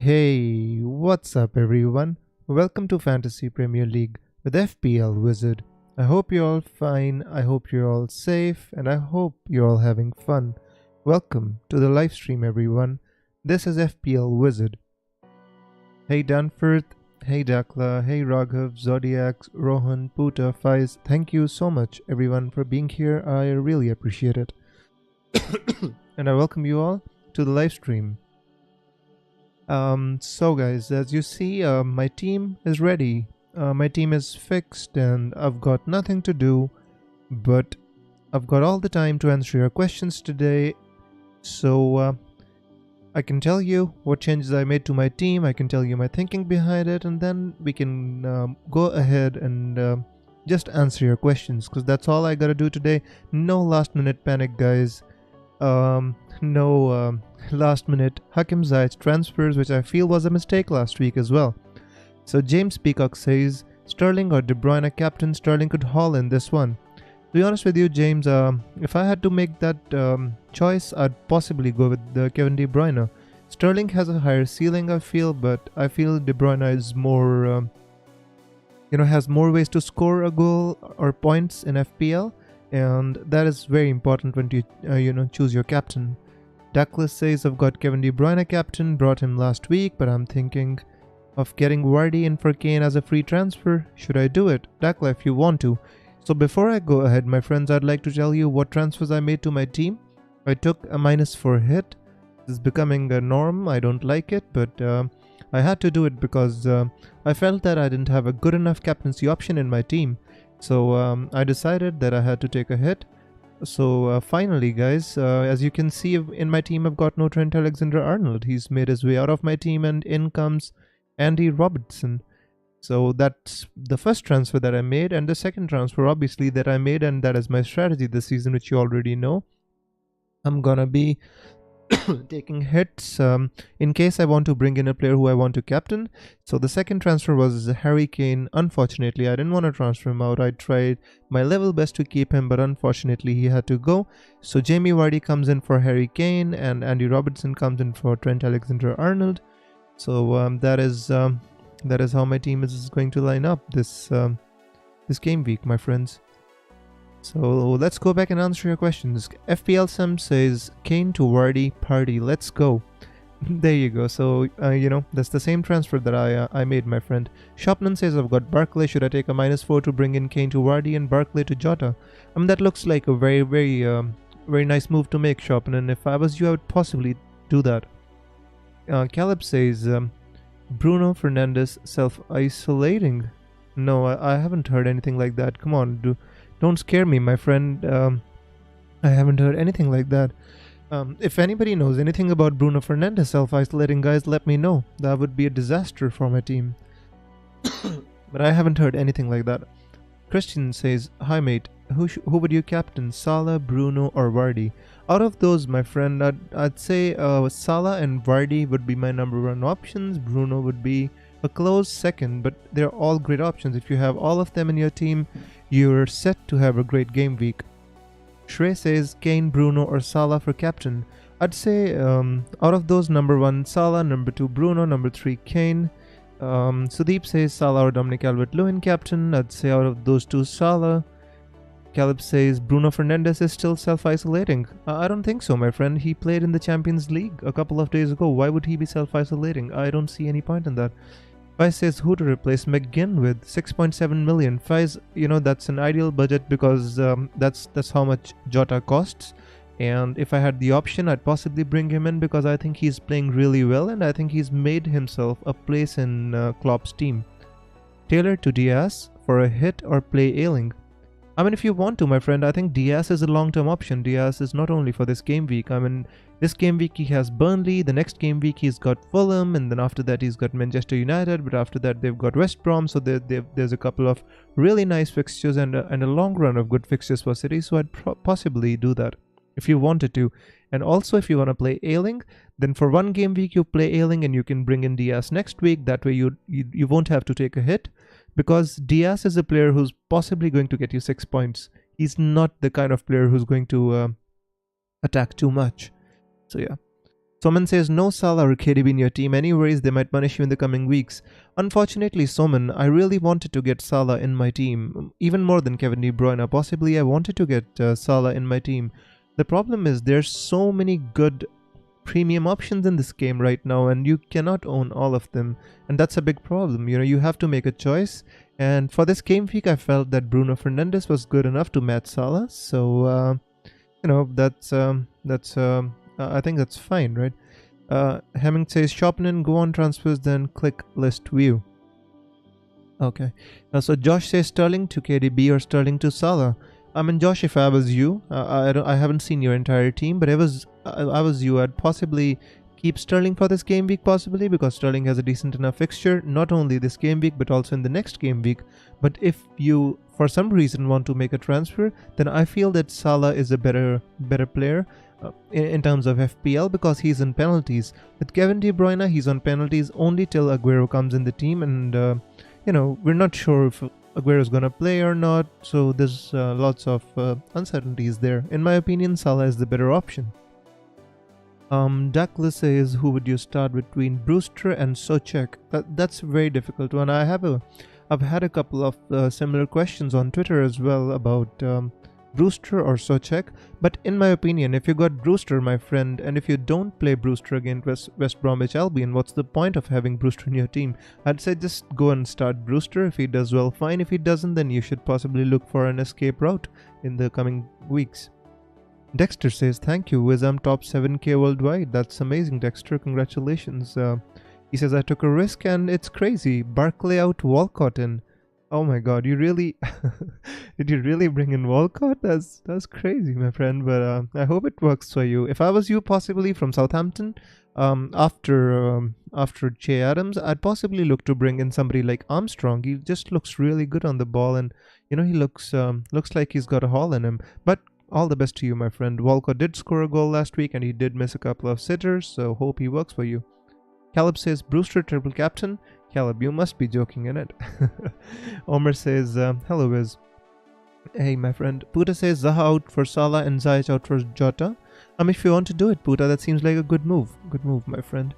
Hey, what's up everyone? Welcome to Fantasy Premier League with FPL Wizard. I hope you're all fine, I hope you're all safe, and I hope you're all having fun. Welcome to the live stream everyone. This is FPL Wizard. Hey Danforth, hey Dakla, hey Raghav, Zodiac, Rohan, Puta, Faiz. Thank you so much everyone for being here. I really appreciate it. And I welcome you all to the live stream. So guys, as you see, my team is ready. My team is fixed and I've got nothing to do, but I've got all the time to answer your questions today. So I can tell you what changes I made to my team, I can tell you my thinking behind it, and then we can go ahead and just answer your questions, because that's all I gotta do today. No last minute panic, guys. No last minute Hakim Ziyech transfers, which I feel was a mistake last week as well. So James Peacock says Sterling or De Bruyne captain. Sterling could haul in this one. To be honest with you, James, if I had to make that choice, I'd possibly go with Kevin De Bruyne. Sterling has a higher ceiling, I feel, but I feel De Bruyne is more, has more ways to score a goal or points in FPL. And that is very important when you choose your captain. Douglas says I've got Kevin De Bruyne captain, brought him last week, but I'm thinking of getting Vardy in for Kane as a free transfer. Should I do it? Dakla, if you want to. So before I go ahead, my friends, I'd like to tell you what transfers I made to my team. I took a -4 hit. This is becoming a norm. I don't like it, but I had to do it because I felt that I didn't have a good enough captaincy option in my team. So I decided that I had to take a hit. So finally, guys, as you can see in my team, I've got no Trent Alexander-Arnold. He's made his way out of my team, and in comes Andy Robertson. So that's the first transfer that I made, and the second transfer, obviously, that I made, and that is my strategy this season, which you already know. I'm gonna be taking hits in case I want to bring in a player who I want to captain. So the second transfer was Harry Kane. Unfortunately, I didn't want to transfer him out. I tried my level best to keep him, but unfortunately he had to go. So Jamie Vardy comes in for Harry Kane, and Andy Robertson comes in for Trent Alexander-Arnold. So that is how my team is going to line up this game week, my friends. So let's go back and answer your questions. FPL Sam says Kane to Vardy, party, let's go. There you go. So that's the same transfer that I made, my friend. Shopman says I've got Barkley. Should I take a -4 to bring in Kane to Vardy and Barkley to Jota? That looks like a very, very, very nice move to make, Shopman. And if I was you, I would possibly do that. Caleb says Bruno Fernandes self-isolating. No, I haven't heard anything like that. Come on, don't scare me, my friend. I haven't heard anything like that. If anybody knows anything about Bruno Fernandes self-isolating, guys, let me know. That would be a disaster for my team. But I haven't heard anything like that. Christian says, hi mate, who would you captain, Salah, Bruno or Vardy? Out of those, my friend, I'd say Salah and Vardy would be my number one options. Bruno would be a close second, but they're all great options. If you have all of them in your team, you're set to have a great game week. Shrey says Kane, Bruno or Salah for captain. I'd say out of those, number 1 Salah, number 2 Bruno, number 3 Kane. Sudeep says Salah or Dominic Calvert-Lewin captain. I'd say out of those two, Salah. Caleb says Bruno Fernandes is still self-isolating. I don't think so, my friend. He played in the Champions League a couple of days ago. Why would he be self-isolating? I don't see any point in that. Faiz says who to replace McGinn with, 6.7 million. Faiz, that's an ideal budget because that's how much Jota costs. And if I had the option, I'd possibly bring him in because I think he's playing really well and I think he's made himself a place in Klopp's team. Taylor to Diaz for a hit or play Ayling. If you want to, my friend, I think Diaz is a long-term option. Diaz is not only for this game week. This game week he has Burnley, the next game week he's got Fulham, and then after that he's got Manchester United, but after that they've got West Brom, so there's a couple of really nice fixtures and a long run of good fixtures for City, so I'd possibly do that if you wanted to. And also if you want to play Ayling, then for one game week you play Ayling and you can bring in Diaz next week. That way you won't have to take a hit, because Diaz is a player who's possibly going to get you 6 points. He's not the kind of player who's going to attack too much. So yeah. Soman says, no Salah or KDB in your team. Anyways, they might punish you in the coming weeks. Unfortunately, Soman, I really wanted to get Salah in my team, even more than Kevin De Bruyne. Possibly, I wanted to get Salah in my team. The problem is there's so many good premium options in this game right now, and you cannot own all of them, and that's a big problem. You have to make a choice, and for this game week I felt that Bruno Fernandes was good enough to match Salah, so I think that's fine, right? Hemming says, shopping in, go on transfers, then click list view. Okay, so Josh says Sterling to KDB or Sterling to Salah. I mean, Josh, if I was you, I haven't seen your entire team, but I was you, I'd possibly keep Sterling for this game week, possibly, because Sterling has a decent enough fixture, not only this game week, but also in the next game week. But if you, for some reason, want to make a transfer, then I feel that Salah is a better player in terms of FPL, because he's in penalties. With Kevin De Bruyne, he's on penalties only till Aguero comes in the team, and we're not sure if Aguero is gonna play or not, so there's lots of uncertainties there. In my opinion, Salah is the better option. Douglas says, who would you start between Brewster and Zayak? That's a very difficult one. I've had a couple of similar questions on Twitter as well about Brewster or Zayak, but in my opinion, if you got Brewster, my friend, and if you don't play Brewster against West Bromwich Albion, what's the point of having Brewster in your team? I'd say just go and start Brewster. If he does well, fine. If he doesn't, then you should possibly look for an escape route in the coming weeks. Dexter says, thank you, Wizam top 7k worldwide. That's amazing, Dexter, congratulations. He says, I took a risk and it's crazy. Barkley out, Walcott in. Oh my god, you really did you really bring in Walcott? That's crazy, my friend, but I hope it works for you. If I was you, possibly from Southampton, after Che Adams, I'd possibly look to bring in somebody like Armstrong. He just looks really good on the ball, and he looks like he's got a haul in him. But all the best to you, my friend. Walcott did score a goal last week, and he did miss a couple of sitters, so hope he works for you. Caleb says, Brewster triple captain. Caleb, you must be joking, innit? Omer says, hello, Wiz. Hey, my friend. Puta says, Zaha out for Salah and Zayak out for Jota. If you want to do it, Puta, that seems like a good move. Good move, my friend.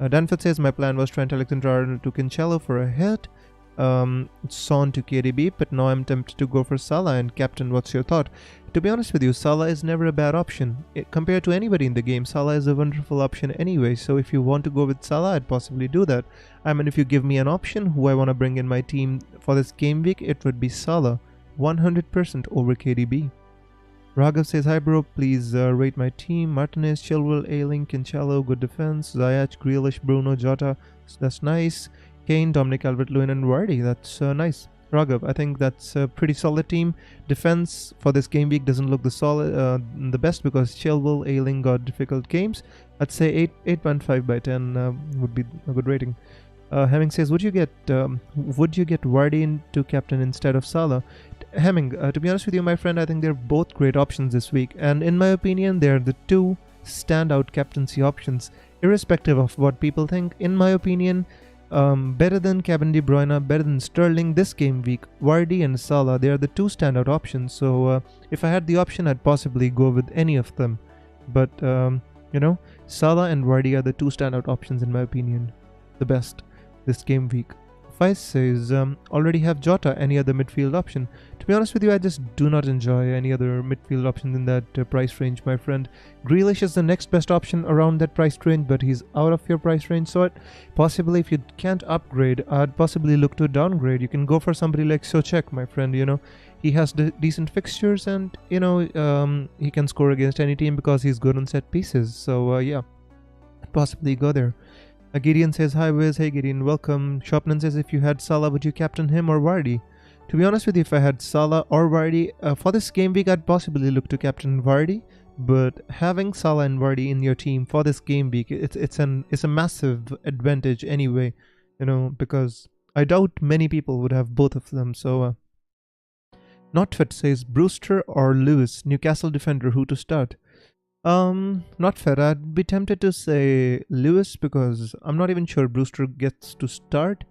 Danford says, my plan was Trent Alexander-Arnold to Cancelo for a hit. Son to KDB, but now I'm tempted to go for Salah. And captain, what's your thought? To be honest with you, Salah is never a bad option. Compared to anybody in the game, Salah is a wonderful option anyway, so if you want to go with Salah, I'd possibly do that. If you give me an option who I want to bring in my team for this game week, it would be Salah, 100% over KDB. Raghav says, hi bro, please rate my team. Martinez, Chilwell, Ayling, Cancelo, good defense. Zayak, Grealish, Bruno, Jota, that's nice. Kane, Dominic Calvert-Lewin and Vardy, that's nice. Raghav, I think that's a pretty solid team. Defense for this game week doesn't look the best because Chilwell, Ayling got difficult games. I'd say 8.5 by 10 would be a good rating. Hemming says, would you get Vardy into captain instead of Salah? Hemming, to be honest with you, my friend, I think they're both great options this week, and in my opinion, they're the two standout captaincy options, irrespective of what people think. In my opinion, better than Kevin De Bruyne, better than Sterling this game week, Vardy and Salah, they are the two standout options. So if I had the option, I'd possibly go with any of them. But Salah and Vardy are the two standout options in my opinion, the best this game week. Vice says, already have Jota, any other midfield option? To be honest with you, I just do not enjoy any other midfield option in that price range, my friend. Grealish is the next best option around that price range, but he's out of your price range, so possibly if you can't upgrade, I'd possibly look to downgrade. You can go for somebody like Zayak, my friend. He has decent fixtures, and he can score against any team because he's good on set pieces. So yeah, possibly go there. Gideon says, hi Wiz, hey Gideon, welcome. Shopman says, if you had Salah, would you captain him or Vardy? To be honest with you, if I had Salah or Vardy, for this game week, I'd possibly look to captain Vardy, but having Salah and Vardy in your team for this game week, it's a massive advantage anyway, because I doubt many people would have both of them. So Notfit says, Brewster or Lewis, Newcastle defender, who to start? Not fair. I'd be tempted to say Lewis because I'm not even sure Brewster gets to start.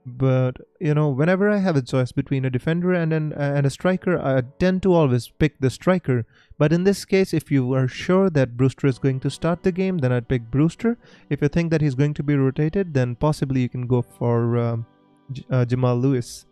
But whenever I have a choice between a defender and a striker, I tend to always pick the striker. But in this case, if you are sure that Brewster is going to start the game, then I'd pick Brewster. If you think that he's going to be rotated, then possibly you can go for Jamal Lewis.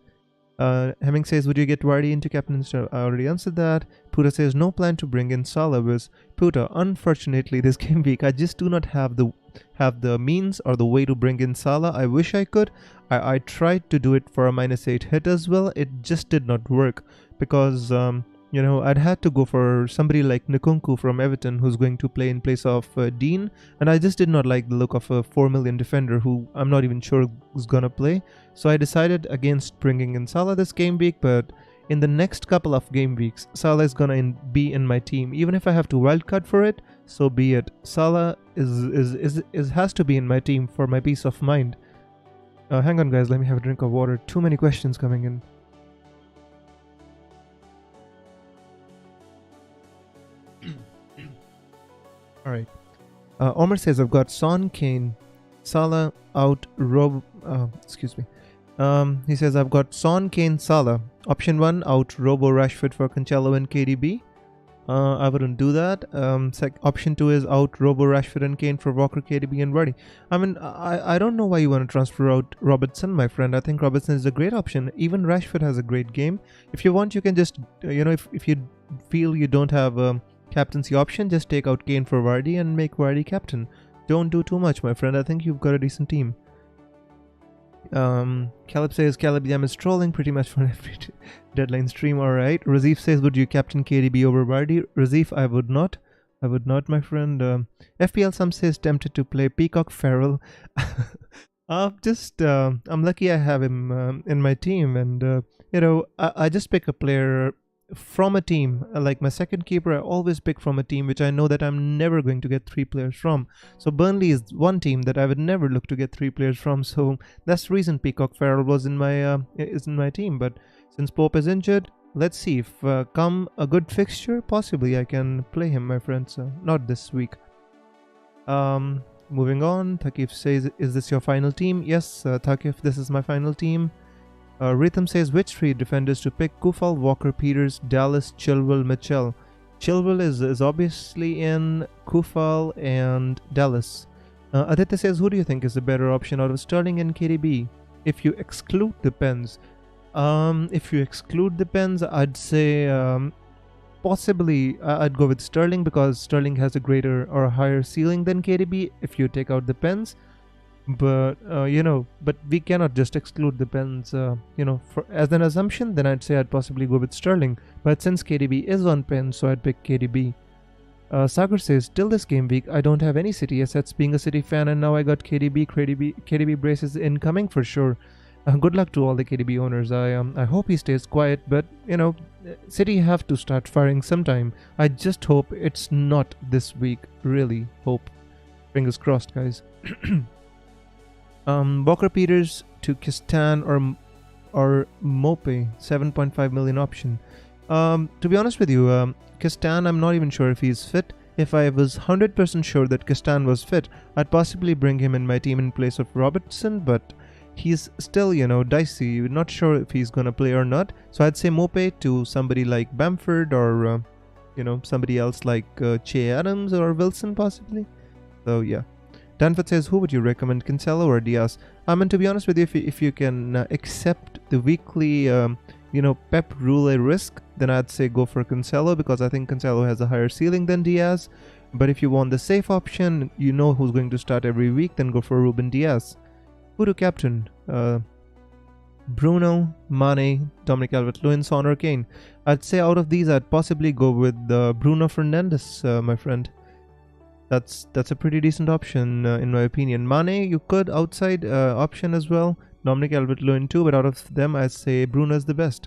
Hemming says, would you get Vardy into captaincy? I already answered that. Puta says, no plan to bring in Salah. With Puta, unfortunately, this game week, I just do not have the means or the way to bring in Salah. I wish I could. I tried to do it for a -8 hit as well. It just did not work because I'd had to go for somebody like Nkunku from Everton, who's going to play in place of Dean, and I just did not like the look of a 4 million defender who I'm not even sure who's gonna play. So I decided against bringing in Salah this game week, but in the next couple of game weeks, Salah is gonna be in my team. Even if I have to wildcard for it, so be it. Salah has to be in my team for my peace of mind. Hang on, guys. Let me have a drink of water. Too many questions coming in. All right. Omar says, I've got Son, Kane, Salah out, excuse me. He says, I've got Son, Kane, Salah. Option 1, out, Robo, Rashford for Cancelo and KDB. I wouldn't do that. Option 2 is out, Robo, Rashford and Kane for Walker, KDB and Vardy. I mean, I don't know why you want to transfer out Robertson, my friend. I think Robertson is a great option. Even Rashford has a great game. If you want, you can just, if you feel you don't have a captaincy option, just take out Kane for Vardy and make Vardy captain. Don't do too much, my friend. I think you've got a decent team. Caleb says, Caleb Yam is trolling pretty much for every deadline stream. Alright. Razif says, would you captain KDB over Vardy? Razif, I would not. I would not, my friend. FPL Sam says, tempted to play Peacock Farrell. I'm lucky I have him in my team, and I just pick a player from a team. Like my second keeper, I always pick from a team which I know that I'm never going to get 3 players from. So Burnley is one team that I would never look to get 3 players from. So that's the reason Peacock Farrell was in my team. But since Pope is injured, let's see if come a good fixture, possibly I can play him, my friends. Not this week. Moving on, Thakif says, is this your final team? Yes, Thakif, this is my final team. Rhythm says, which 3 defenders to pick? Kufal, Walker, Peters, Dallas, Chilwell, Mitchell. Chilwell is obviously in, Kufal and Dallas. Aditya says, who do you think is the better option out of Sterling and KDB? If you exclude the pens, I'd say possibly I'd go with Sterling, because Sterling has a greater or a higher ceiling than KDB if you take out the pens. But but we cannot just exclude the pens for as an assumption. Then I'd say I'd possibly go with Sterling, but since KDB is on pen, so I'd pick KDB. Sagar says, till this game week I don't have any City assets, being a City fan, and now I got KDB braces incoming for sure. Good luck to all the KDB owners. I hope he stays quiet, but City have to start firing sometime. I just hope it's not this week. Really hope. Fingers crossed, guys. Walker Peters to Kistan or Mope, 7.5 million option. To be honest with you, Kistan, I'm not even sure if he's fit. If I was 100% sure that Kistan was fit, I'd possibly bring him in my team in place of Robertson, but he's still, dicey. You're not sure if he's gonna play or not. So I'd say Mope to somebody like Bamford or, somebody else like Che Adams or Wilson possibly. So yeah. Danford says, who would you recommend, Cancelo or Diaz? I mean, to be honest with you, if you can accept the weekly, Pep Rule risk, then I'd say go for Cancelo, because I think Cancelo has a higher ceiling than Diaz. But if you want the safe option, who's going to start every week, then go for Ruben Diaz. Who to captain? Bruno, Mane, Dominic Calvert-Lewin, Son or Kane? I'd say out of these, I'd possibly go with Bruno Fernandes, my friend. That's a pretty decent option in my opinion. Mane, you could outside option as well. Dominic Calvert-Lewin too, but out of them, I'd say Bruno is the best.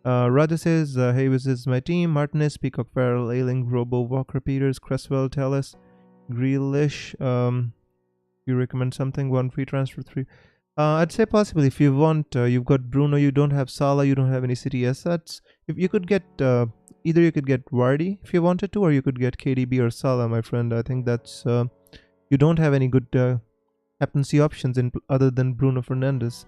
Raja says, hey, this is my team. Martinez, Peacock Farrell, Ailing, Robo, Walker, Peters, Cresswell, Tellis, Grealish. You recommend something? 1 free transfer, 3. I'd say possibly if you want, you've got Bruno, you don't have Salah, you don't have any City assets. If you could get either you could get Vardy if you wanted to, or you could get KDB or Salah, my friend. I think that's you don't have any good captaincy options other than Bruno Fernandes.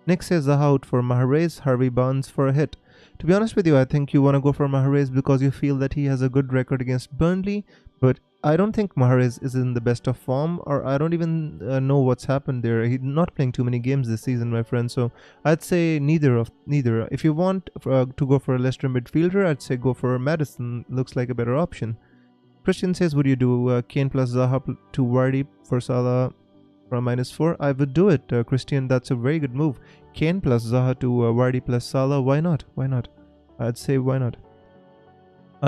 Nick says Zaha out for Mahrez, Harvey Barnes for a hit. To be honest with you, I think you want to go for Mahrez because you feel that he has a good record against Burnley, but I don't think Mahrez is in the best of form, or I don't even know what's happened there. He's not playing too many games this season, my friend, so I'd say neither. If you want to go for a Leicester midfielder, I'd say go for Maddison. Looks like a better option. Christian says, would you do Kane plus Zaha to Vardy for Salah from -4? I would do it, Christian. That's a very good move. Kane plus Zaha to Vardy plus Salah. Why not? Why not? I'd say why not.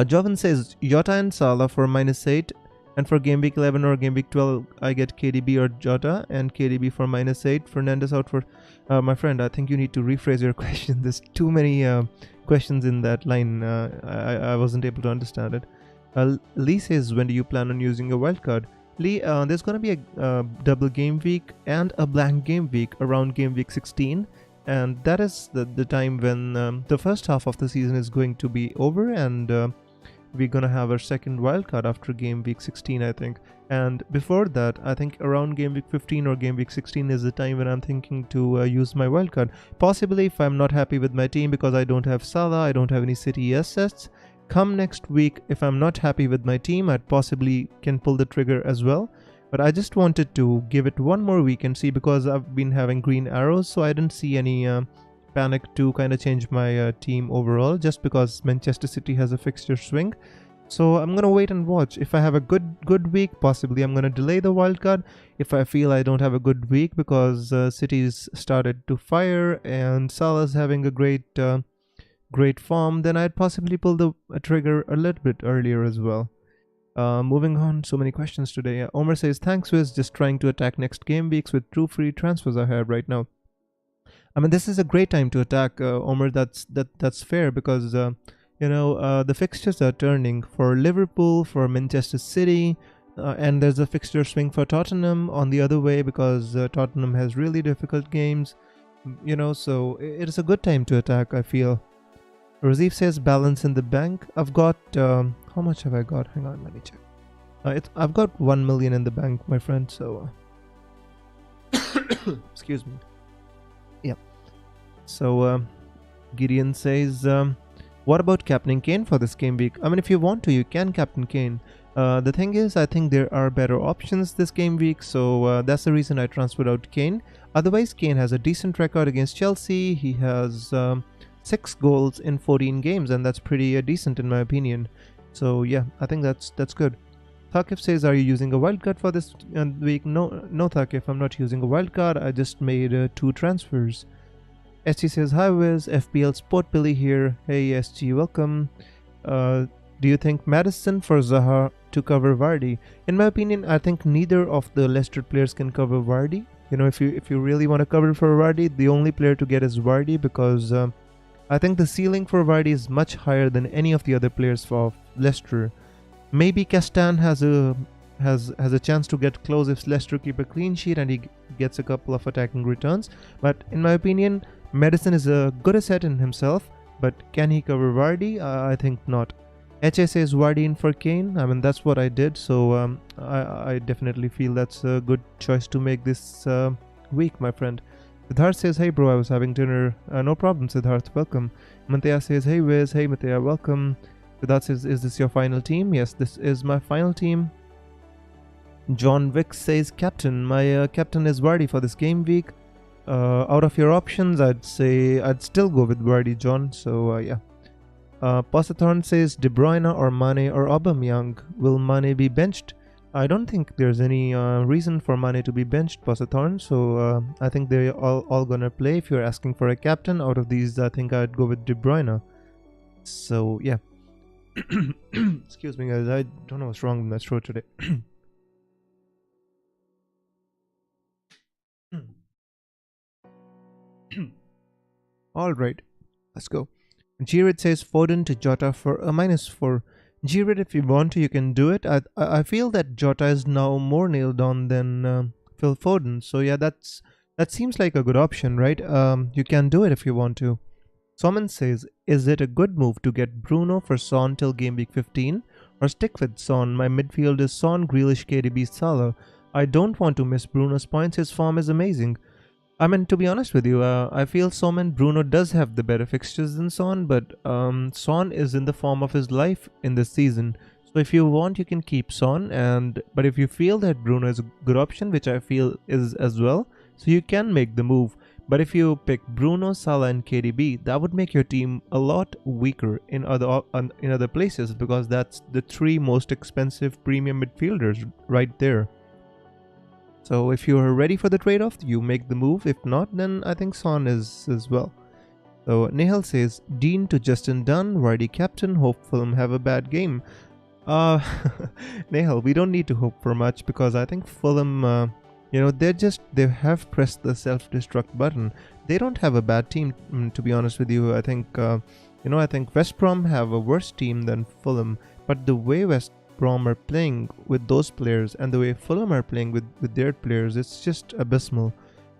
Jovan says Jota and Salah for -8, and for game week 11 or game week 12 I get KDB or Jota, and KDB for -8. Fernandes out for my friend. I think you need to rephrase your question. There's too many questions in that line. I wasn't able to understand it. Lee says, when do you plan on using a wildcard? Lee, there's going to be a double game week and a blank game week around game week 16, and that is the time when the first half of the season is going to be over, and we're going to have our second wildcard after game week 16, I think. And before that, I think around game week 15 or game week 16 is the time when I'm thinking to use my wildcard. Possibly if I'm not happy with my team because I don't have Salah, I don't have any City assets. Come next week, if I'm not happy with my team, I possibly can pull the trigger as well. But I just wanted to give it one more week and see, because I've been having green arrows, so I didn't see any panic to kind of change my team overall, just because Manchester City has a fixture swing. So I'm going to wait and watch. If I have a good week, possibly I'm going to delay the wildcard. If I feel I don't have a good week because City's started to fire and Salah's having a great form, then I'd possibly pull the trigger a little bit earlier as well. Moving on, so many questions today. Omar says, thanks Wiz, just trying to attack next game weeks with 2 free transfers I have right now. I mean, this is a great time to attack, Omar. That's fair, because the fixtures are turning for Liverpool, for Manchester City, and there's a fixture swing for Tottenham on the other way, because Tottenham has really difficult games, so it is a good time to attack, I feel. Razif says balance in the bank. I've got how much have I got? Hang on, let me check. I've got 1 million in the bank, my friend. So excuse me. Yeah. So Gideon says, what about captaining Kane for this game week? I mean, if you want to, you can captain Kane. The thing is, I think there are better options this game week, so that's the reason I transferred out Kane. Otherwise, Kane has a decent record against Chelsea. He has 6 goals in 14 games, and that's pretty decent in my opinion. So yeah, I think that's good. Thakif says, are you using a wildcard for this week? No Thakif, I'm not using a wildcard. I just made 2 transfers. SG says, hi Wiz, FPL Sport Billy here. Hey SG, welcome. Do you think Maddison for Zaha to cover Vardy? In my opinion, I think neither of the Leicester players can cover Vardy. If you really want to cover for Vardy, the only player to get is Vardy, because I think the ceiling for Vardy is much higher than any of the other players for Leicester. Maybe Castan has a chance to get close if Leicester keep a clean sheet and he gets a couple of attacking returns. But in my opinion, Maddison is a good asset in himself, but can he cover Vardy? I think not. HA says Vardy in for Kane. I mean, that's what I did, so I definitely feel that's a good choice to make this week, my friend. Siddharth says, hey bro, I was having dinner. No problem, Siddharth, welcome. Manthea says, hey Wiz, hey Manthea, welcome. Siddharth says, is this your final team? Yes, this is my final team. John Wick says, captain. My captain is Vardy for this game week. Out of your options, I'd say I'd still go with Vardy, John. So yeah. Posathorn says, De Bruyne or Mane or Aubameyang. Will Mane be benched? I don't think there's any reason for Mane to be benched, Posathorn. So I think they're all gonna play. If you're asking for a captain, out of these, I think I'd go with De Bruyne. So yeah. Excuse me, guys. I don't know what's wrong with my throat today. All right, let's go. Girid says Foden to Jota for a -4. Girid, if you want to, you can do it. I feel that Jota is now more nailed on than Phil Foden. So yeah, that seems like a good option, right? You can do it if you want to. Someone says, is it a good move to get Bruno for Son till game week 15, or stick with Son? My midfield is Son, Grealish, KDB, Salah. I don't want to miss Bruno's points. His form is amazing. I mean, to be honest with you, I feel Son and Bruno does have the better fixtures than Son, but Son is in the form of his life in this season. So if you want, you can keep Son, and but if you feel that Bruno is a good option, which I feel is as well, so you can make the move. But if you pick Bruno, Salah, and KDB, that would make your team a lot weaker in other places, because that's the three most expensive premium midfielders right there. So if you are ready for the trade-off, you make the move. If not, then I think Son is as well. So Nihal says, Dean to Justin Dunn, Vardy captain, hope Fulham have a bad game. Uh, Nihal, we don't need to hope for much, because I think Fulham, they have pressed the self-destruct button. They don't have a bad team, to be honest with you. I think, I think West Brom have a worse team than Fulham, but the way West Brom are playing with those players and the way Fulham are playing with their players, it's just abysmal.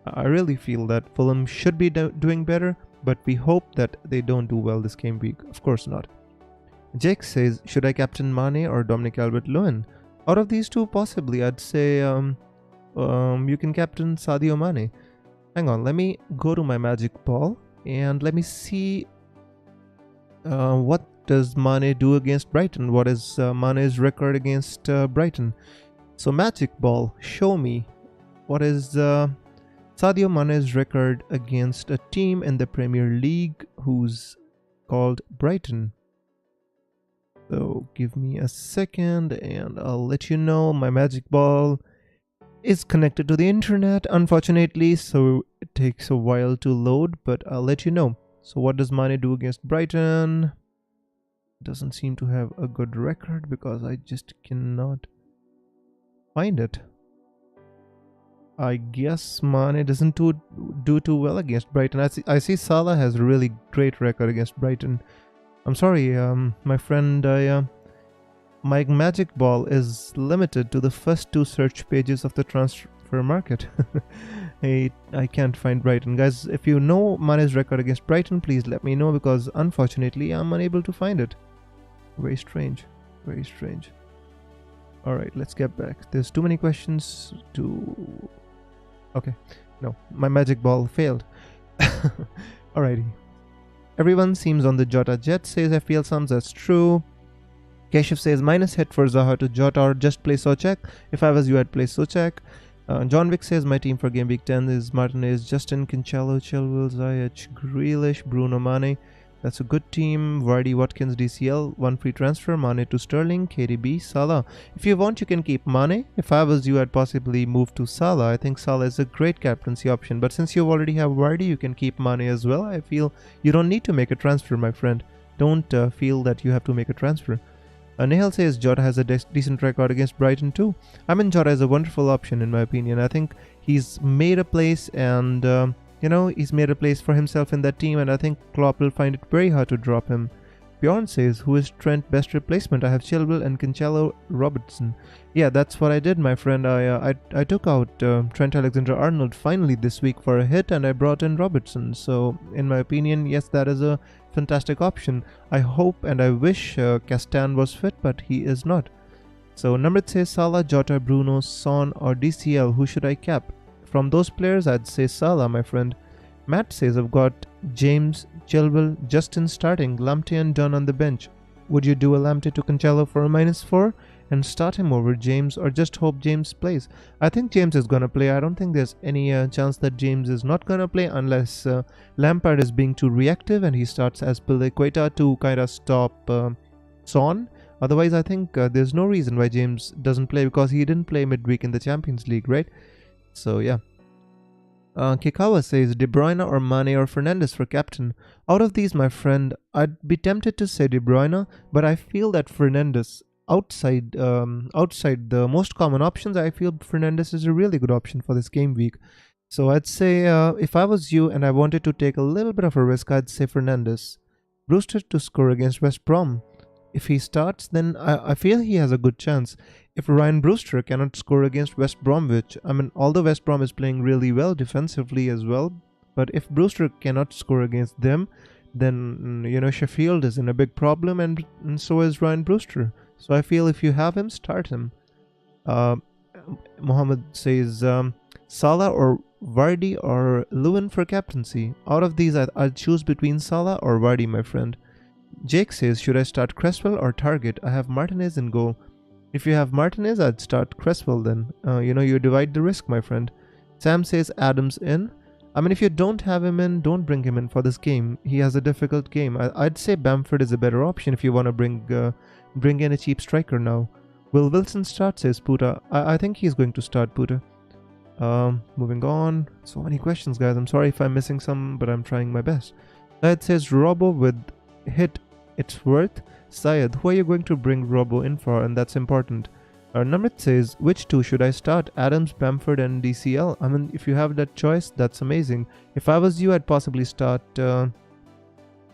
I really feel that Fulham should be doing better, but we hope that they don't do well this game week. Of course not. Jake says, should I captain Mane or Dominic Calvert-Lewin? Out of these two, possibly, I'd say you can captain Sadio Mane. Hang on, let me go to my magic ball and let me see what does Mane do against Brighton. What is Mane's record against Brighton? So magic ball, show me what is Sadio Mane's record against a team in the Premier League who's called Brighton. So give me a second and I'll let you know. My magic ball is connected to the internet, unfortunately, so it takes a while to load, but I'll let you know. So what does Mane do against Brighton? Doesn't seem to have a good record because I just cannot find it. I guess Mane doesn't do too well against Brighton. I see Salah has a really great record against Brighton. I'm sorry, my friend, my magic ball is limited to the first two search pages of the transfer market. I can't find Brighton. Guys, if you know Mane's record against Brighton, please let me know, because unfortunately I'm unable to find it. Very strange. Very strange. Alright, let's get back. There's too many questions to... Okay, no, my magic ball failed. Alrighty. Everyone seems on the Jota jet, says FPL Sums. That's true. Keshav says, minus hit for Zaha to Jota or just play Sochek. If I was you, I'd play Sochek. John Wick says, my team for Gameweek 10 is Martinez, Justin, Cancelo, Chilwell, Zayak, Grealish, Bruno, Mane. That's a good team. Vardy, Watkins, DCL. One free transfer. Mane to Sterling, KDB, Salah. If you want, you can keep Mane. If I was you, I'd possibly move to Salah. I think Salah is a great captaincy option. But since you already have Vardy, you can keep Mane as well. I feel you don't need to make a transfer, my friend. Don't feel that you have to make a transfer. Nihal says Jota has a decent record against Brighton too. I mean, Jota is a wonderful option in my opinion. I think he's made a place and... he's made a place for himself in that team, and I think Klopp will find it very hard to drop him. Bjorn says, who is Trent best replacement? I have Chilwell and Cancelo, Robertson. Yeah, that's what I did, my friend. I took out Trent Alexander-Arnold finally this week for a hit, and I brought in Robertson. So, in my opinion, yes, that is a fantastic option. I hope and I wish Castan was fit, but he is not. So, Namrit says Salah, Jota, Bruno, Son, or DCL. Who should I cap? From those players, I'd say Salah, my friend. Matt says, I've got James, Chilwell, Justin starting, Lamptey and Dunn on the bench. Would you do a Lamptey to Cancelo for a -4 and start him over James, or just hope James plays? I think James is going to play. I don't think there's any chance that James is not going to play unless Lampard is being too reactive and he starts as Piliqueta to kind of stop Son. Otherwise, I think there's no reason why James doesn't play, because he didn't play midweek in the Champions League, right? So, yeah. Kikawa says, De Bruyne or Mane or Fernandes for captain. Out of these, my friend, I'd be tempted to say De Bruyne, but I feel that Fernandes, outside the most common options, I feel Fernandes is a really good option for this game week. So I'd say, if I was you and I wanted to take a little bit of a risk, I'd say Fernandes. Brewster to score against West Brom. If he starts, then I feel he has a good chance. If Ryan Brewster cannot score against West Bromwich, I mean, although West Brom is playing really well defensively as well, but if Brewster cannot score against them, then, Sheffield is in a big problem, and so is Ryan Brewster. So I feel if you have him, start him. Mohammed says, Salah or Vardy or Lewin for captaincy. Out of these, I'd choose between Salah or Vardy, my friend. Jake says, should I start Cresswell or Target? I have Martinez in goal. If you have Martinez, I'd start Cresswell then. You divide the risk, my friend. Sam says Adams in. I mean, if you don't have him in, don't bring him in for this game. He has a difficult game. I'd say Bamford is a better option if you want to bring in a cheap striker now. Will Wilson start, says Puta. I think he's going to start, Puta. Moving on. So many questions, guys. I'm sorry if I'm missing some, but I'm trying my best. That says Robbo with hit its worth. Syed, who are you going to bring Robbo in for? And that's important. Namrit says, which two should I start? Adams, Bamford and DCL? I mean, if you have that choice, that's amazing. If I was you, I'd possibly start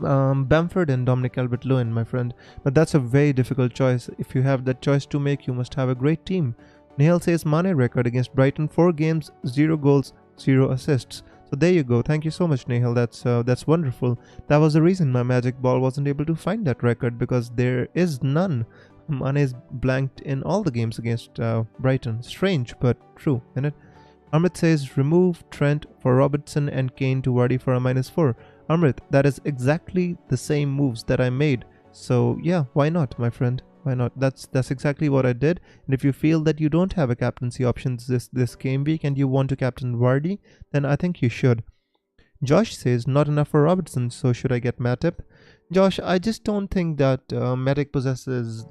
Bamford and Dominic Calvert-Lewin, my friend. But that's a very difficult choice. If you have that choice to make, you must have a great team. Nihal says Mane record against Brighton, 4 games, 0 goals, 0 assists. So there you go. Thank you so much, Nihal. That's wonderful. That was the reason my magic ball wasn't able to find that record, because there is none. Mane is blanked in all the games against Brighton. Strange, but true, isn't it? Amrit says remove Trent for Robertson and Kane to Vardy for a -4. Amrit, that is exactly the same moves that I made. So yeah, why not, my friend? Why not? That's exactly what I did. And if you feel that you don't have a captaincy options this game week and you want to captain Vardy, then I think you should. Josh says not enough for Robertson, so should I get Matip? Josh, I just don't think that Matip possesses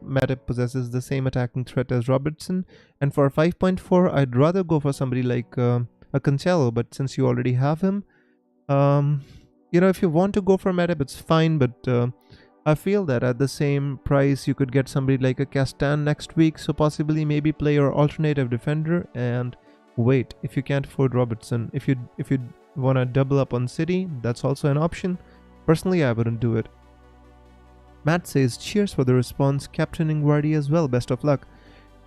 the same attacking threat as Robertson. And for 5.4, I'd rather go for somebody like a Cancelo. But since you already have him, if you want to go for Matip, it's fine. But I feel that at the same price, you could get somebody like a Castan next week. So possibly maybe play your alternative defender and wait if you can't afford Robertson. If you want to double up on City, that's also an option. Personally, I wouldn't do it. Matt says, cheers for the response, captaining Vardy as well, best of luck.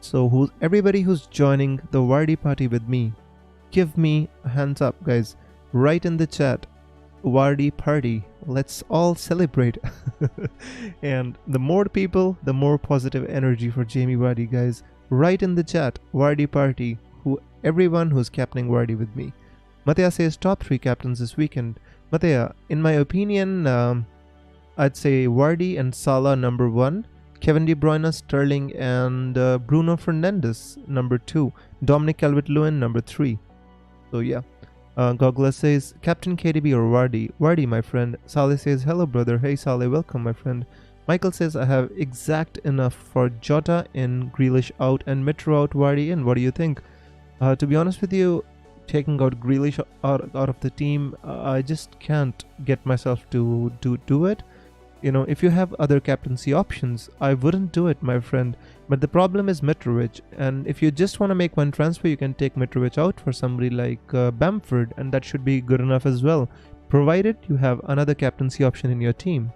So everybody who's joining the Vardy party with me, give me a hands up, guys. Write in the chat, Vardy party. Let's all celebrate. And the more people, the more positive energy for Jamie Vardy, guys. Write in the chat, Vardy party. Everyone who's captaining Vardy with me. Matea says top 3 captains this weekend. Matea, in my opinion, I'd say Vardy and Salah number 1, Kevin De Bruyne, Sterling and Bruno Fernandes number 2, Dominic Calvert-Lewin number 3. So yeah. Gogla says Captain KDB or Vardy? Vardy, my friend. Saleh says hello brother. Hey Saleh, welcome my friend. Michael says I have exact enough for Jota in, Grealish out and Mitro out, Vardy in. What do you think? To be honest with you, taking out Grealish out of the team, I just can't get myself to do it. If you have other captaincy options, I wouldn't do it, my friend. But the problem is Mitrovic, and if you just want to make one transfer, you can take Mitrovic out for somebody like Bamford, and that should be good enough as well, provided you have another captaincy option in your team.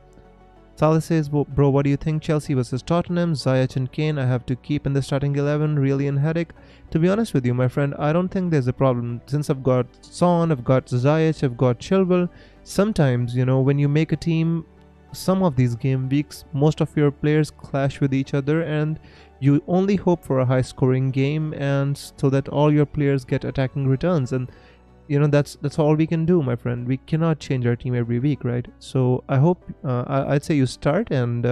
Salah says, bro, what do you think? Chelsea versus Tottenham, Zayak and Kane, I have to keep in the starting 11, really in headache. To be honest with you, my friend, I don't think there's a problem. Since I've got Son, I've got Zayak, I've got Chilwell. Sometimes, when you make a team, some of these game weeks, most of your players clash with each other and you only hope for a high scoring game, and so that all your players get attacking returns. And that's all we can do, my friend. We cannot change our team every week, right? So I hope I'd say you start and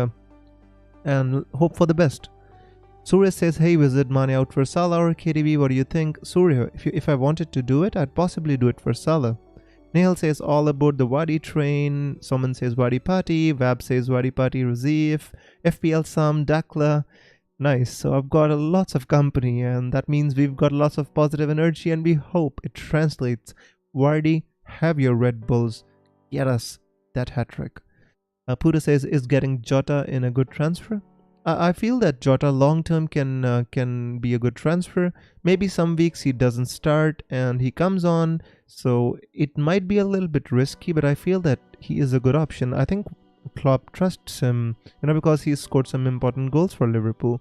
hope for the best. Surya says, hey, visit Mane out for Salah or KDB? What do you think? Surya, if I wanted to do it, I'd possibly do it for Salah. Nehal says all about the Vardy train. Someone says Vardy party. Vab says Vardy party. Razif, FPL Sam, Dakla. Nice. So I've got lots of company, and that means we've got lots of positive energy, and we hope it translates. Vardy, have your Red Bulls. Get us that hat trick. Puda says, is getting Jota in a good transfer? I feel that Jota long term can be a good transfer. Maybe some weeks he doesn't start and he comes on, so it might be a little bit risky, but I feel that he is a good option. I think Klopp trusts him, because he's scored some important goals for Liverpool.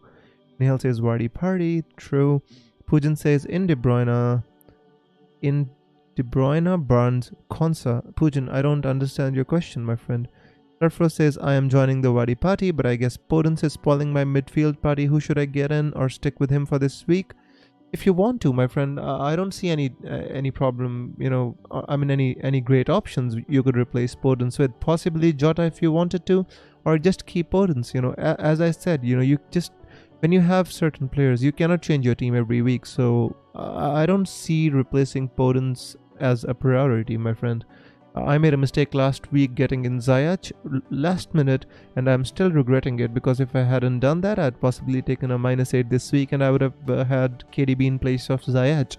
Nihal says Vardy party, true. Pujan says in De Bruyne, Barnes, Konsa. Pujan, I don't understand your question, my friend. Surfro says, I am joining the Vardy party, but I guess Podence is spoiling my midfield party. Who should I get in or stick with him for this week? If you want to, my friend, I don't see any problem. I mean, any great options you could replace Podence with. Possibly Jota if you wanted to, or just keep Podence. As I said, you just when you have certain players, you cannot change your team every week. So I don't see replacing Podence as a priority, my friend. I made a mistake last week getting in Zayak last minute, and I'm still regretting it because if I hadn't done that, I'd possibly taken a -8 this week, and I would have had KDB in place of Zayak.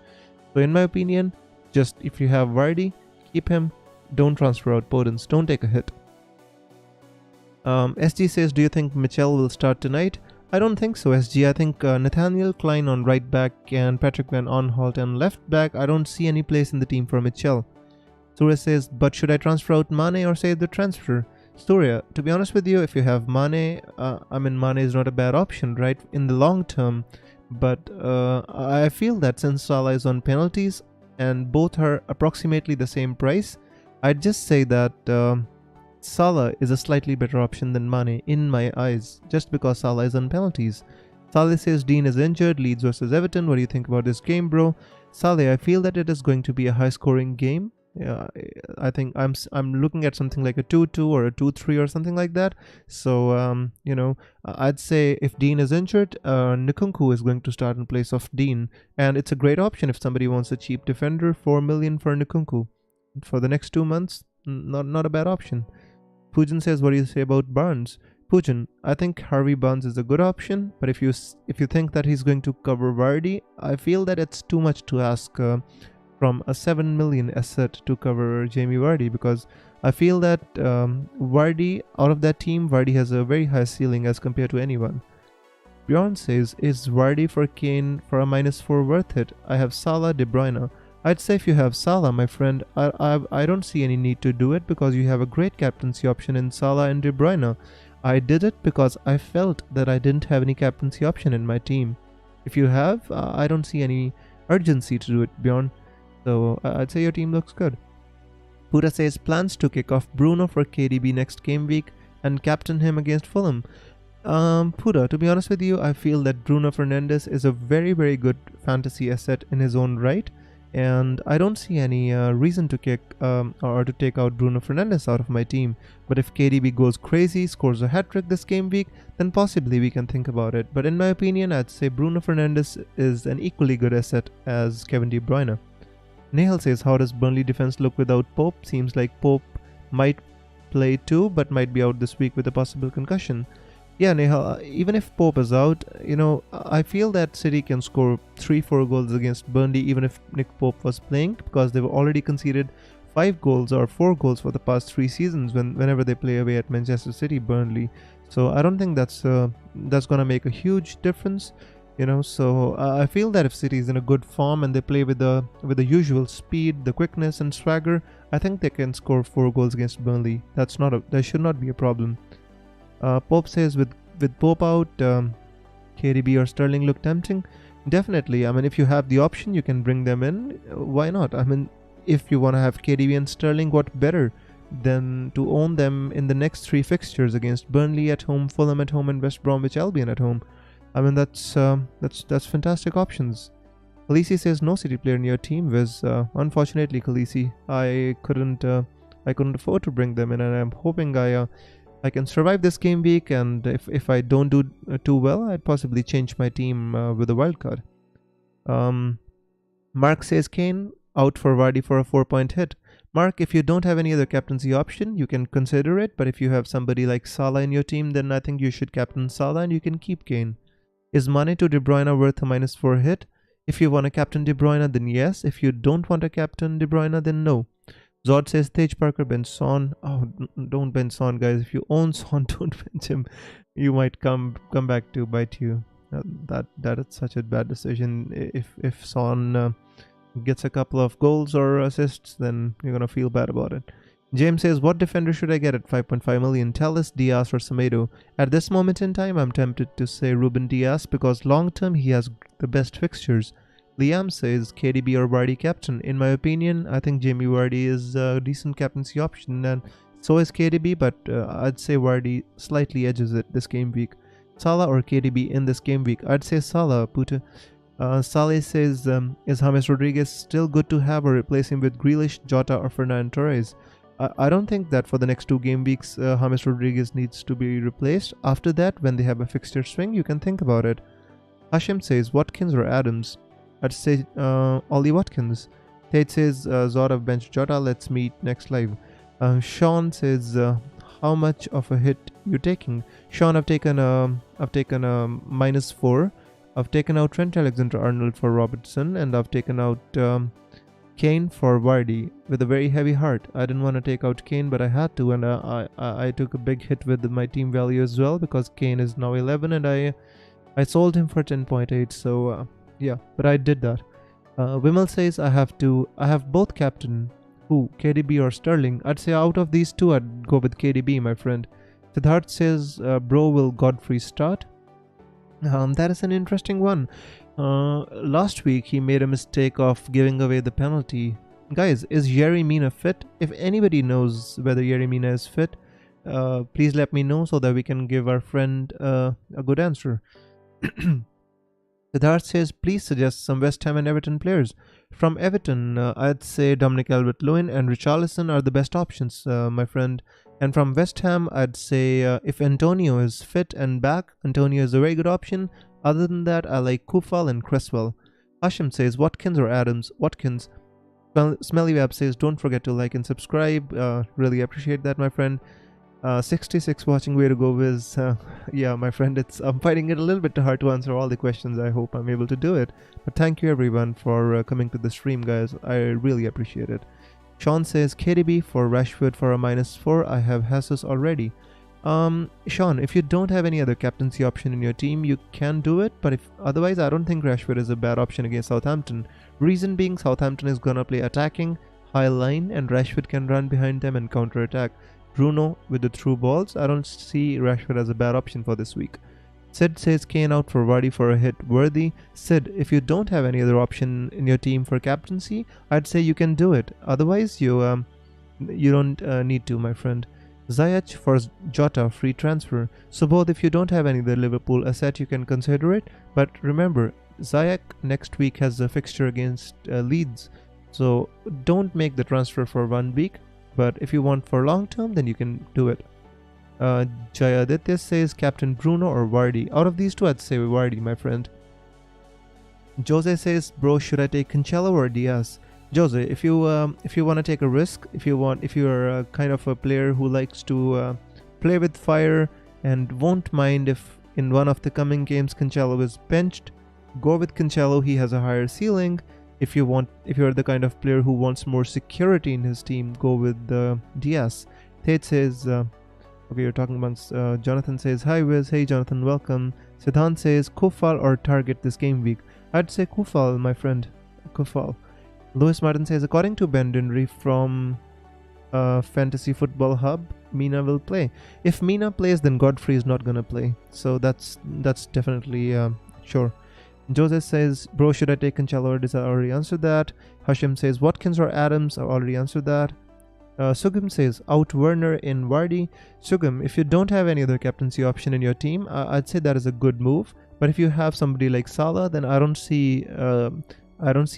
So, in my opinion, just if you have Vardy, keep him. Don't transfer out Podence. Don't take a hit. SG says, do you think Mitchell will start tonight? I don't think so, SG. I think Nathaniel Klein on right back and Patrick Van Aanholt on left back. I don't see any place in the team for Mitchell. Surya says, but should I transfer out Mane or save the transfer? Surya, to be honest with you, if you have Mane, Mane is not a bad option, right, in the long term. But I feel that since Salah is on penalties and both are approximately the same price, I'd just say that Salah is a slightly better option than Mane in my eyes, just because Salah is on penalties. Saleh says Dean is injured, Leeds versus Everton. What do you think about this game, bro? Saleh, I feel that it is going to be a high-scoring game. Yeah, I think I'm looking at something like a 2-2 or a 2-3 or something like that. So I'd say if Dean is injured, Nkunku is going to start in place of Dean, and it's a great option if somebody wants a cheap defender. 4 million for Nkunku for the next 2 months. Not a bad option. Pujan says, what do you say about Barnes? Pujan, I think Harvey Barnes is a good option, but if you think that he's going to cover Vardy, I feel that it's too much to ask from a 7 million asset to cover Jamie Vardy, because I feel that Vardy, out of that team, Vardy has a very high ceiling as compared to anyone. Bjorn says, is Vardy for Kane for a -4 worth it? I have Salah, De Bruyne. I'd say if you have Salah, my friend, I don't see any need to do it because you have a great captaincy option in Salah and De Bruyne. I did it because I felt that I didn't have any captaincy option in my team. If you have, I don't see any urgency to do it, Bjorn. So I'd say your team looks good. Pura says plans to kick off Bruno for KDB next game week and captain him against Fulham. Pura, to be honest with you, I feel that Bruno Fernandes is a very, very good fantasy asset in his own right. And I don't see any reason to kick or to take out Bruno Fernandes out of my team. But if KDB goes crazy, scores a hat-trick this game week, then possibly we can think about it. But in my opinion, I'd say Bruno Fernandes is an equally good asset as Kevin De Bruyne. Nehal says, how does Burnley defense look without Pope? Seems like Pope might play too, but might be out this week with a possible concussion. Yeah, Nehal, even if Pope is out, I feel that City can score 3-4 goals against Burnley even if Nick Pope was playing, because they've already conceded 5 goals or 4 goals for the past 3 seasons whenever they play away at Manchester City, Burnley. So I don't think that's gonna make a huge difference, So I feel that if City is in a good form and they play with the usual speed, the quickness and swagger, I think they can score 4 goals against Burnley. That should not be a problem. Pope says with Pope out, KDB or Sterling look tempting. Definitely. I mean, if you have the option, you can bring them in. Why not? I mean, if you want to have KDB and Sterling, what better than to own them in the next 3 fixtures against Burnley at home, Fulham at home, and West Bromwich Albion at home? I mean, that's fantastic options. Khaleesi says no City player in your team. Viz, unfortunately, Khaleesi, I couldn't afford to bring them in, and I'm hoping I can survive this game week, and if I don't do too well, I'd possibly change my team with a wildcard. Mark says Kane out for Vardy for a 4-point hit. Mark, if you don't have any other captaincy option, you can consider it, but if you have somebody like Salah in your team, then I think you should captain Salah and you can keep Kane. Is Mane to De Bruyne worth a -4 hit? If you want to captain De Bruyne, then yes. If you don't want to captain De Bruyne, then no. Zod says Tej Parker bench Son. Oh, don't bench Son, guys. If you own Son, don't bench him. You might come back to bite you. That is such a bad decision. If Son gets a couple of goals or assists, then you're gonna feel bad about it. James says, what defender should I get at 5.5 million? Telles, Diaz or Semedo? At this moment in time, I'm tempted to say Ruben Diaz because long term he has the best fixtures. Liam says KDB or Vardy captain. In my opinion, I think Jamie Vardy is a decent captaincy option, and so is KDB, but I'd say Vardy slightly edges it this game week. Salah or KDB in this game week? I'd say Salah, Puta. Saleh says, is James Rodriguez still good to have or replace him with Grealish, Jota or Fernand Torres? I don't think that for the next 2 game weeks James Rodriguez needs to be replaced. After that, when they have a fixture swing, you can think about it. Hashim says, Watkins or Adams? I'd say Ollie Watkins. Tate says, Zora bench Jota, let's meet next live. Sean says, how much of a hit you taking? Sean, I've taken a -4. I've taken out Trent Alexander-Arnold for Robertson, and I've taken out Kane for Vardy with a very heavy heart. I didn't want to take out Kane, but I had to, and I took a big hit with my team value as well, because Kane is now 11 and I sold him for 10.8. So yeah, but I did that. Vimal says, I have both captain. Who, KDB or Sterling? I'd say out of these two, I'd go with KDB, my friend. Siddharth says, bro, will Godfrey start? That is an interesting one. Last week, he made a mistake of giving away the penalty. Guys, is Yerry Mina fit? If anybody knows whether Yerry Mina is fit, please let me know so that we can give our friend a good answer. Siddharth says, please suggest some West Ham and Everton players. From Everton, I'd say Dominic Calvert-Lewin and Richarlison are the best options, my friend. And from West Ham, I'd say if Antonio is fit and back, Antonio is a very good option. Other than that, I like Kufal and Cresswell. Hashim says, Watkins or Adams? Watkins. Smellyweb says, don't forget to like and subscribe. Really appreciate that, my friend. 66 watching, way to go, Wiz. Yeah, my friend, I'm finding it a little bit hard to answer all the questions. I hope I'm able to do it. But thank you everyone for coming to the stream, guys. I really appreciate it. Sean says, KDB for Rashford for a -4. I have Jesus already. Sean, if you don't have any other captaincy option in your team, you can do it. But if otherwise, I don't think Rashford is a bad option against Southampton. Reason being, Southampton is gonna play attacking, high line, and Rashford can run behind them and counter attack. Bruno with the through balls. I don't see Rashford as a bad option for this week. Sid says Kane out for Vardy for a hit. Worthy. Sid, if you don't have any other option in your team for captaincy, I'd say you can do it. Otherwise, you don't need to, my friend. Zayak for Jota, free transfer. So both, if you don't have any other Liverpool asset, you can consider it. But remember, Zayak next week has a fixture against Leeds. So don't make the transfer for 1 week. But if you want for long term, then you can do it. Jayaditya says Captain Bruno or Vardy. Out of these two, I'd say Vardy, my friend. Jose says, bro, should I take Cancelo or Diaz? Jose, if you want to take a risk, if you're kind of a player who likes to play with fire and won't mind if in one of the coming games Cancelo is benched, go with Cancelo. He has a higher ceiling. If you're the kind of player who wants more security in his team, go with Diaz. Tate says, okay, you're talking amongst. Jonathan says, hi Wiz, hey Jonathan, welcome. Siddhant says, Kufal or Target this game week? I'd say Kufal, my friend. Kufal. Lewis Martin says, according to Ben Dinnery from Fantasy Football Hub, Mina will play. If Mina plays, then Godfrey is not gonna play. So that's definitely sure. Joseph says, bro, should I take Cancelo or Diaz? I already answered that. Hashim says, Watkins or Adams? I already answered that. Sugam says, out Werner in Vardy. Sugam, if you don't have any other captaincy option in your team, I'd say that is a good move. But if you have somebody like Salah, then I don't see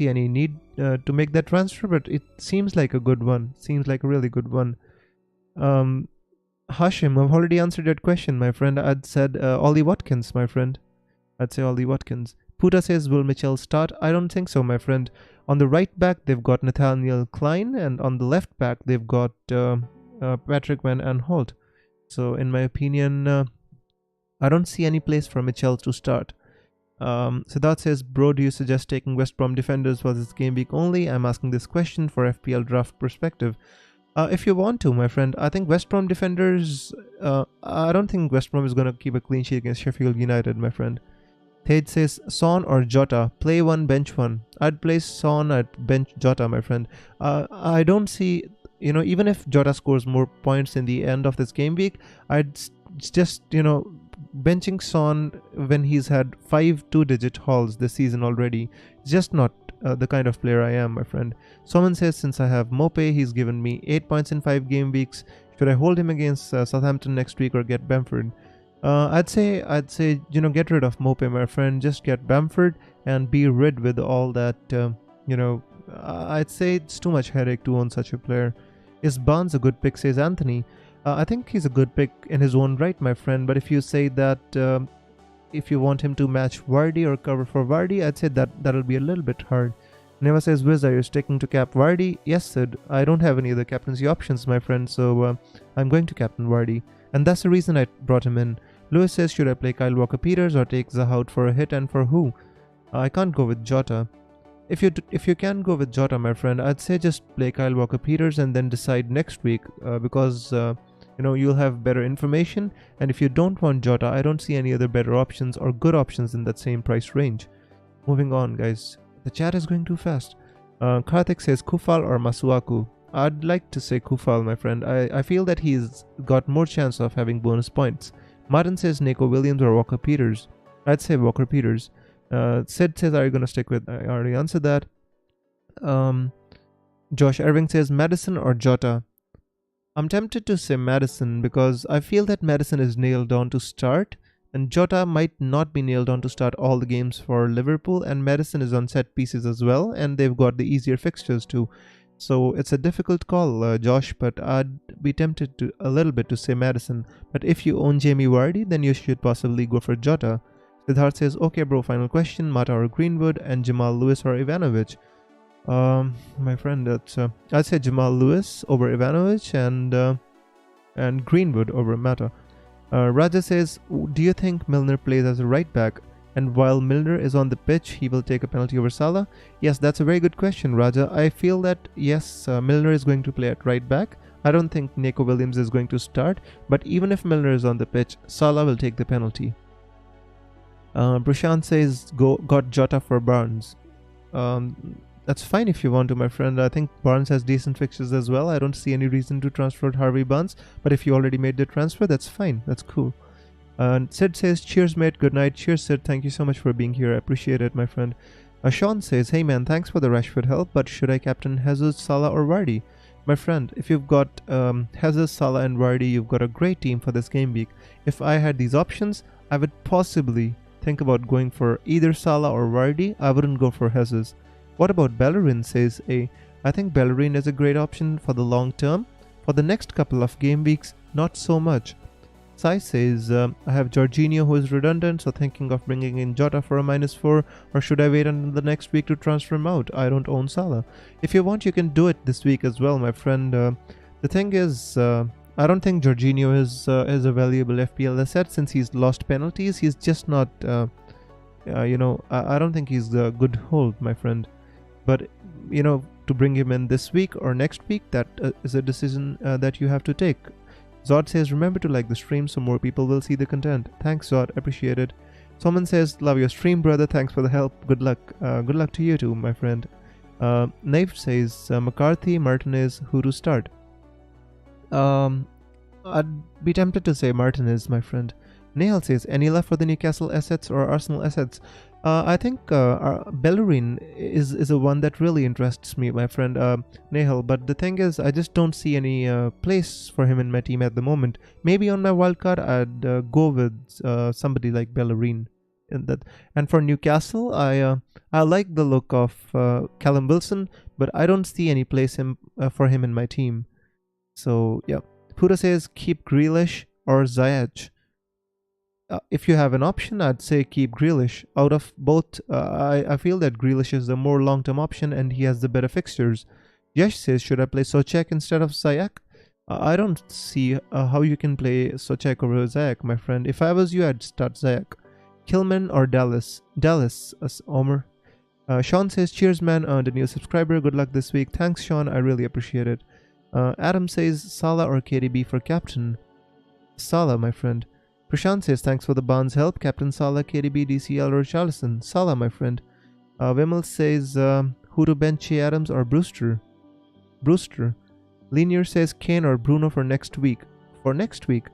any need to make that transfer. But it seems like a good one. Seems like a really good one. Hashim, I've already answered that question, my friend. I'd said Ollie Watkins, my friend. I'd say Ollie Watkins. Puta says, will Mitchell start? I don't think so, my friend. On the right back, they've got Nathaniel Klein, and on the left back, they've got Patrick Van Aanholt. So, in my opinion, I don't see any place for Mitchell to start. Siddharth says, bro, do you suggest taking West Brom defenders for this game week only? I'm asking this question for FPL draft perspective. If you want to, my friend, I think West Brom defenders, I don't think West Brom is going to keep a clean sheet against Sheffield United, my friend. Tate says, Son or Jota? Play one, bench one. I'd play Son, I'd bench Jota, my friend. I don't see, even if Jota scores more points in the end of this game week, I'd just, benching Son when he's had 5 two-digit hauls this season already. It's just not the kind of player I am, my friend. Someone says, since I have Mope, he's given me 8 points in 5 game weeks. Should I hold him against Southampton next week or get Bamford? I'd say, get rid of Mope, my friend. Just get Bamford and be rid with all that. You know, I'd say it's too much headache to own such a player. Is Barnes a good pick? Says Anthony. I think he's a good pick in his own right, my friend. But if you say that if you want him to match Vardy or cover for Vardy, I'd say that'll be a little bit hard. Neva says, Wiz, are you sticking to cap Vardy? Yes, Sid. I don't have any other captaincy options, my friend, so I'm going to captain Vardy. And that's the reason I brought him in. Lewis says, should I play Kyle Walker-Peters or take Zaha out for a hit, and for who? I can't go with Jota. If you can go with Jota, my friend, I'd say just play Kyle Walker-Peters and then decide next week because you'll have better information. And if you don't want Jota, I don't see any other better options or good options in that same price range. Moving on, guys. The chat is going too fast. Karthik says Kufal or Masuaku. I'd like to say Kufal, my friend. I feel that he's got more chance of having bonus points. Martin says Nico Williams or Walker Peters. I'd say Walker Peters. Sid says, are you going to stick with... I already answered that. Josh Irving says Madison or Jota. I'm tempted to say Madison because I feel that Madison is nailed on to start. And Jota might not be nailed on to start all the games for Liverpool, and Madison is on set pieces as well, and they've got the easier fixtures too. So it's a difficult call, Josh, but I'd be tempted to a little bit to say Madison. But if you own Jamie Vardy, then you should possibly go for Jota. Siddharth says, okay bro, final question, Mata or Greenwood, and Jamal Lewis or Ivanovic. My friend, that's I'd say Jamal Lewis over Ivanovic and Greenwood over Mata. Raja says, do you think Milner plays as a right back? And while Milner is on the pitch, he will take a penalty over Salah? Yes, that's a very good question, Raja. I feel that, yes, Milner is going to play at right back. I don't think Nico Williams is going to start. But even if Milner is on the pitch, Salah will take the penalty. Prashant says, got Jota for Barnes. That's fine if you want to, my friend. I think Barnes has decent fixtures as well. I don't see any reason to transfer Harvey Barnes. But if you already made the transfer, that's fine. That's cool. Sid says, cheers mate, good night. Cheers Sid, thank you so much for being here. I appreciate it, my friend. Sean says, hey man, thanks for the Rashford help, but should I captain Jesus, Salah or Vardy? My friend, if you've got Jesus, Salah and Vardy, you've got a great team for this game week. If I had these options, I would possibly think about going for either Salah or Vardy. I wouldn't go for Jesus. What about Bellerin, says A. I think Bellerin is a great option for the long term. For the next couple of game weeks, not so much. Sai says, I have Jorginho who is redundant, so thinking of bringing in Jota for a -4, or should I wait until the next week to transfer him out? I don't own Salah. If you want, you can do it this week as well, my friend. The thing is, I don't think Jorginho is a valuable FPL asset since he's lost penalties. He's just not, I don't think he's a good hold, my friend. But, to bring him in this week or next week, that is a decision that you have to take. Zod says, remember to like the stream so more people will see the content. Thanks, Zod. Appreciate it. Someone says, love your stream, brother. Thanks for the help. Good luck. Good luck to you too, my friend. Nave says, McCarthy, Martinez, who to start? I'd be tempted to say Martinez, my friend. Nehal says, any love for the Newcastle assets or Arsenal assets? I think Bellerin is a one that really interests me, my friend Nehal. But the thing is, I just don't see any place for him in my team at the moment. Maybe on my wildcard, I'd go with somebody like Bellerin. And for Newcastle, I like the look of Callum Wilson, but I don't see any place for him in my team. So, yeah. Pura says, keep Grealish or Zayak. If you have an option, I'd say keep Grealish. Out of both, I feel that Grealish is the more long-term option and he has the better fixtures. Yash says, should I play Souček instead of Zayak? I don't see how you can play Souček over Zayak, my friend. If I was you, I'd start Zayak. Kilman or Dallas? Dallas, Omer. Sean says, cheers man, earned a new subscriber. Good luck this week. Thanks, Sean. I really appreciate it. Adam says, Salah or KDB for captain? Salah, my friend. Prashant says, thanks for the Barnes help. Captain Salah, KDB, DCL or Charleston? Salah, my friend. Vimal says, who to bench, Che Adams or Brewster? Brewster. Linear says, Kane or Bruno for next week? For next week?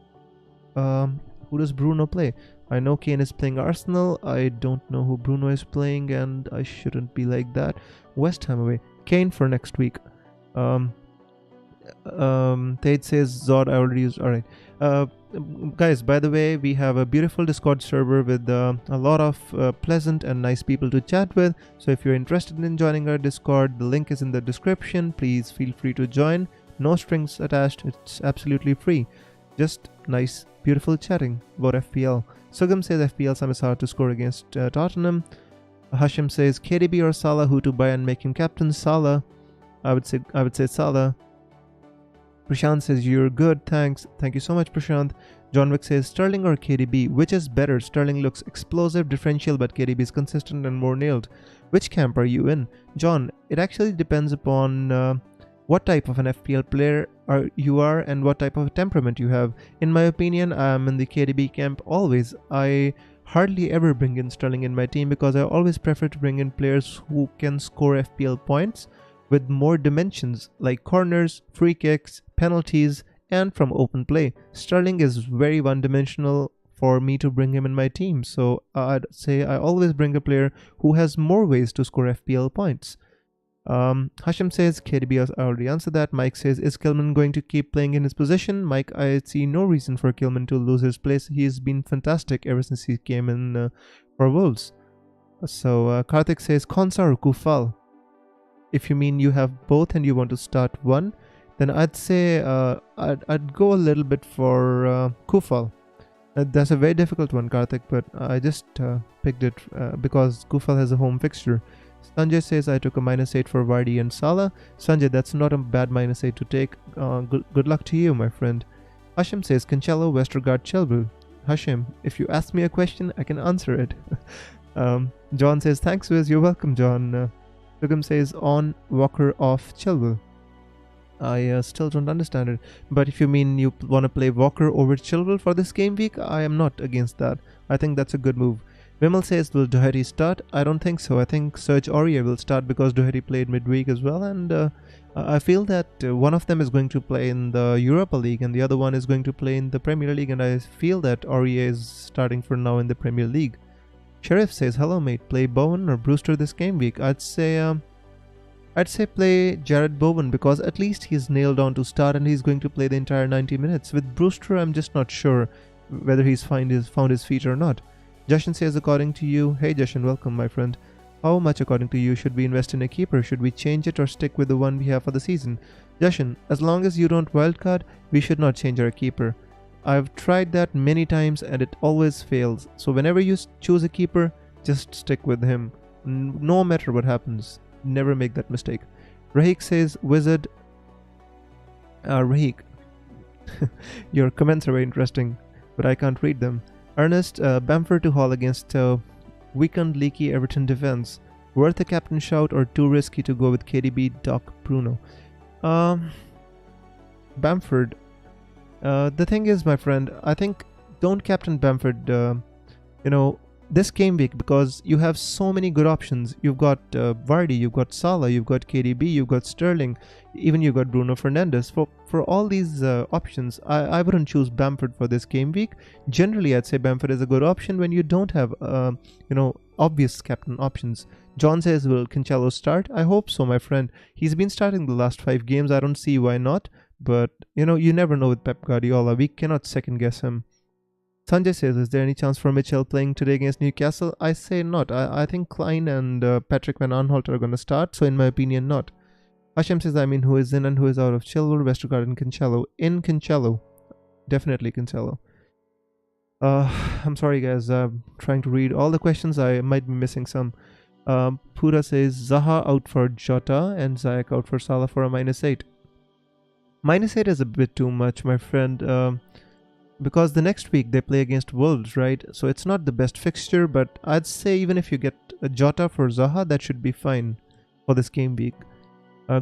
Who does Bruno play? I know Kane is playing Arsenal. I don't know who Bruno is playing, and I shouldn't be like that. West Ham away. Kane for next week. Tate says Zod I already used. Alright. Guys, by the way, we have a beautiful Discord server with a lot of pleasant and nice people to chat with. So if you're interested in joining our Discord, the link is in the description. Please feel free to join. No strings attached. It's absolutely free. Just nice, beautiful chatting about FPL. Sugam says FPL Sam is hard to score against Tottenham. Hashim says KDB or Salah, who to buy and make him captain? Salah. I would say Salah. Prashant says you're good, thanks. Thank you so much, Prashant. John Wick says Sterling or KDB, which is better? Sterling looks explosive, differential, but KDB is consistent and more nailed. Which camp are you in? John, it actually depends upon what type of an FPL player you are and what type of temperament you have. In my opinion, I am in the KDB camp always. I hardly ever bring in Sterling in my team because I always prefer to bring in players who can score FPL points with more dimensions like corners, free kicks, penalties, and from open play. Sterling is very one-dimensional for me to bring him in my team, so I'd say I always bring a player who has more ways to score FPL points. Hashim says KDB, I already answered that. Mike says, is Kilman going to keep playing in his position? Mike, I see no reason for Kilman to lose his place. He's been fantastic ever since he came in for Wolves. So Karthik says Konsa or Kufal. If you mean you have both and you want to start one, then I'd say I'd go a little bit for Kufal. That's a very difficult one, Karthik, but I just picked it because Kufal has a home fixture. Sanjay says I took a -8 for Vardy and Salah. Sanjay, that's not a bad -8 to take. Good luck to you, my friend. Hashim says Cancelo, Westergaard, Chilwell. Hashim, if you ask me a question, I can answer it. John says thanks, Wiz. You're welcome, John. Sugam says on, Walker, off, Chilwell. I still don't understand it. But if you mean you want to play Walker over Chilwell for this game week, I am not against that. I think that's a good move. Vimal says, will Doherty start? I don't think so. I think Serge Aurier will start because Doherty played midweek as well. And I feel that one of them is going to play in the Europa League and the other one is going to play in the Premier League. And I feel that Aurier is starting for now in the Premier League. Sheriff says, hello mate, play Bowen or Brewster this game week? I'd say play Jared Bowen because at least he's nailed on to start and he's going to play the entire 90 minutes. With Brewster, I'm just not sure whether he's found his feet or not. Jashan says, according to you, hey Jashan, welcome my friend. How much according to you should we invest in a keeper? Should we change it or stick with the one we have for the season? Jashan, as long as you don't wildcard, we should not change our keeper. I've tried that many times and it always fails. So whenever you choose a keeper, just stick with him. No matter what happens. Never make that mistake. Rahik says, Wizard. Rahik. Your comments are very interesting, but I can't read them. Ernest, Bamford to haul against weakened leaky Everton defense. Worth a captain shout or too risky to go with KDB, Doc, Bruno? Bamford. The thing is, my friend, I think don't captain Bamford, this game week because you have so many good options. You've got Vardy, you've got Salah, you've got KDB, you've got Sterling, even you've got Bruno Fernandes. For all these options, I wouldn't choose Bamford for this game week. Generally, I'd say Bamford is a good option when you don't have, obvious captain options. John says, will Cancelo start? I hope so, my friend. He's been starting the last 5 games. I don't see why not. But, you never know with Pep Guardiola. We cannot second guess him. Sanjay says, is there any chance for Mitchell playing today against Newcastle? I say not. I think Klein and Patrick Van Aanholt are going to start. So in my opinion, not. Hashem says, I mean, who is in and who is out of Chilwell, Westergaard and Cancelo? In Cancelo. Definitely Cancelo. I'm sorry guys. I'm trying to read all the questions. I might be missing some. Pura says, Zaha out for Jota and Zayak out for Salah for a -8. -8 is a bit too much, my friend. Because the next week they play against Wolves, right? So it's not the best fixture, but I'd say even if you get a Jota for Zaha, that should be fine for this game week.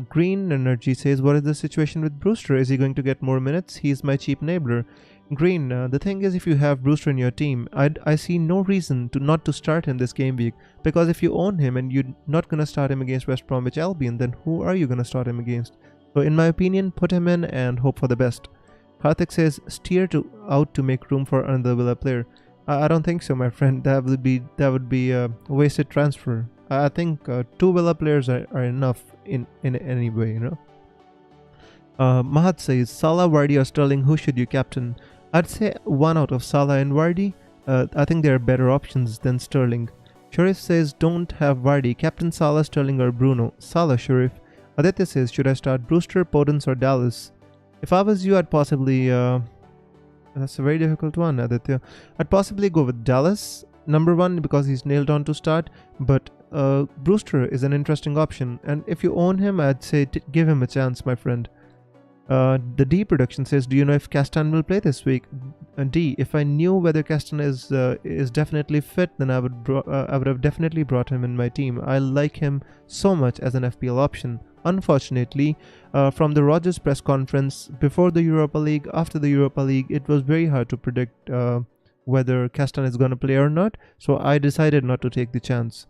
Green Energy says, what is the situation with Brewster? Is he going to get more minutes? He's my cheap neighbor. Green, the thing is, if you have Brewster in your team, I see no reason not to start him this game week. Because if you own him and you're not going to start him against West Bromwich Albion, then who are you going to start him against? So in my opinion, put him in and hope for the best. Karthik says, steer out to make room for another Villa player. I don't think so, my friend. That would be a wasted transfer. I think 2 Villa players are enough in any way, Mahat says, Salah, Vardy or Sterling, who should you captain? I'd say one out of Salah and Vardy. I think there are better options than Sterling. Sharif says, don't have Vardy, captain Salah, Sterling or Bruno. Salah, Sharif. Aditya says, should I start Brewster, Podence or Dallas? If I was you, I'd possibly... that's a very difficult one, Aditya. I'd possibly go with Dallas, number one, because he's nailed on to start. But Brewster is an interesting option. And if you own him, I'd say give him a chance, my friend. The D production says, do you know if Castan will play this week? D, if I knew whether Castan is definitely fit, then I would have definitely brought him in my team. I like him so much as an FPL option. Unfortunately, from the Rodgers press conference before the Europa League, after the Europa League, it was very hard to predict whether Castan is going to play or not. So I decided not to take the chance.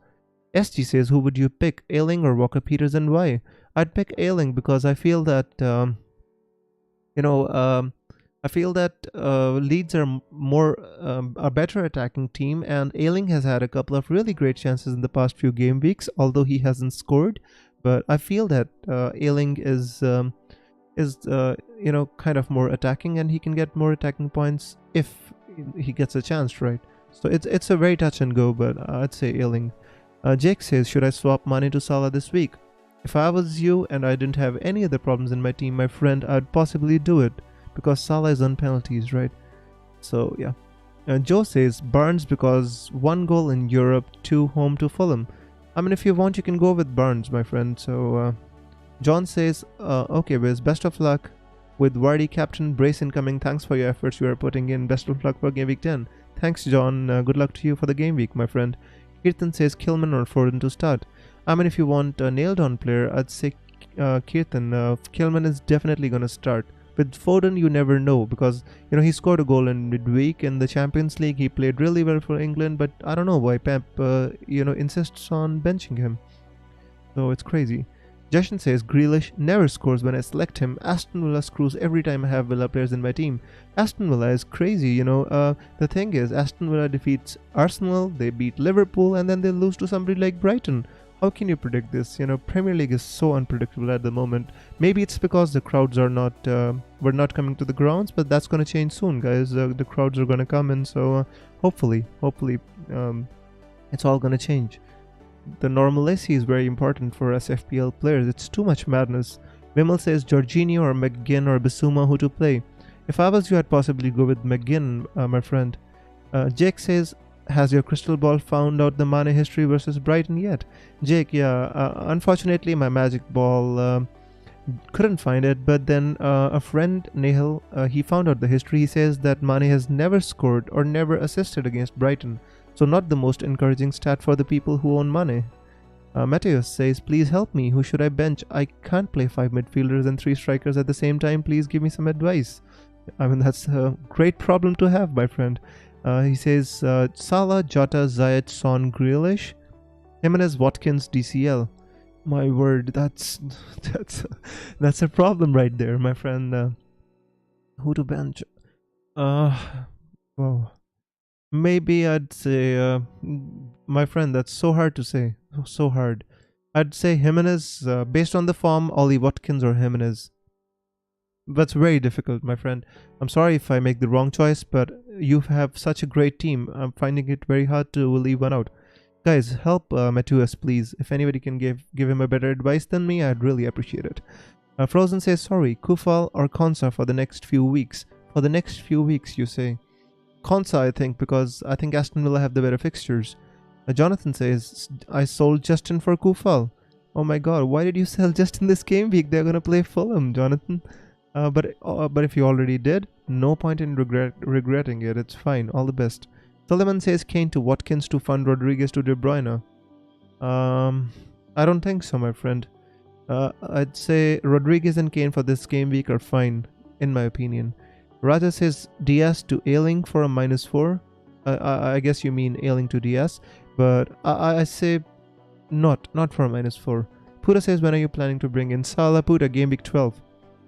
SG says, who would you pick, Ayling or Walker Peters, and why? I'd pick Ayling because I feel that Leeds are a better attacking team, and Ayling has had a couple of really great chances in the past few game weeks, although he hasn't scored. But I feel that Ayling is kind of more attacking, and he can get more attacking points if he gets a chance, right? So it's a very touch and go, but I'd say Ayling. Jake says, should I swap Mane to Salah this week? If I was you and I didn't have any other problems in my team, my friend, I'd possibly do it because Salah is on penalties, right? So yeah. Joe says Barnes because 1 goal in Europe, 2 home to Fulham. I mean, if you want, you can go with Barnes, my friend. So John says, okay, Wiz, best of luck with Vardy captain, brace incoming. Thanks for your efforts you are putting in. Best of luck for Gameweek 10. Thanks, John. Good luck to you for the game week, my friend. Kirtan says Kilman or Foden to start. I mean, if you want a nailed-on player, I'd say Kirtan. Kilman is definitely going to start. With Foden, you never know because, he scored a goal in midweek in the Champions League. He played really well for England, but I don't know why Pep, insists on benching him. So it's crazy. Jashan says Grealish never scores when I select him. Aston Villa screws every time I have Villa players in my team. Aston Villa is crazy, The thing is, Aston Villa defeats Arsenal, they beat Liverpool, and then they lose to somebody like Brighton. How can you predict this? Premier League is so unpredictable at the moment. Maybe it's because the crowds are not were not coming to the grounds, but that's going to change soon, guys. The crowds are going to come in, so hopefully, it's all going to change. The normalcy is very important for us FPL players. It's too much madness. Vimal says Jorginho or McGinn or Bissouma, who to play. If I was you, I'd possibly go with McGinn, my friend. Jake says, has your crystal ball found out the Mane history versus Brighton yet? Jake, yeah, unfortunately my magic ball couldn't find it, but then a friend, Nehal, he found out the history. He says that Mane has never scored or never assisted against Brighton. So not the most encouraging stat for the people who own Mane. Mateus says, please help me. Who should I bench? I can't play 5 midfielders and 3 strikers at the same time. Please give me some advice. I mean, that's a great problem to have, my friend. He says, Salah, Jota, Zayak, Son, Grealish, Jimenez, Watkins, DCL. My word, that's a problem right there, my friend. Who to bench? Wow. Maybe I'd say, my friend, that's so hard to say. So hard. I'd say Jimenez, based on the form, Ollie Watkins or Jimenez. That's very difficult, my friend. I'm sorry if I make the wrong choice, but you have such a great team. I'm finding it very hard to leave one out. Guys, help Mateus, please. If anybody can give him a better advice than me, I'd really appreciate it. Frozen says, sorry, Kufal or Konsa for the next few weeks. For the next few weeks, you say. Konsa, I think, because I think Aston Villa have the better fixtures. Jonathan says, I sold Justin for Kufal. Oh my god, why did you sell Justin this game week? They're gonna play Fulham, Jonathan. But if you already did, no point in regretting it. It's fine. All the best. Solomon says Kane to Watkins to fund Rodriguez to De Bruyne. I don't think so, my friend. I'd say Rodriguez and Kane for this game week are fine, in my opinion. Raja says Diaz to Ayling for a -4. I guess you mean Ayling to Diaz, but I say not for a -4. Puda says, when are you planning to bring in Salah? Puda, game week 12.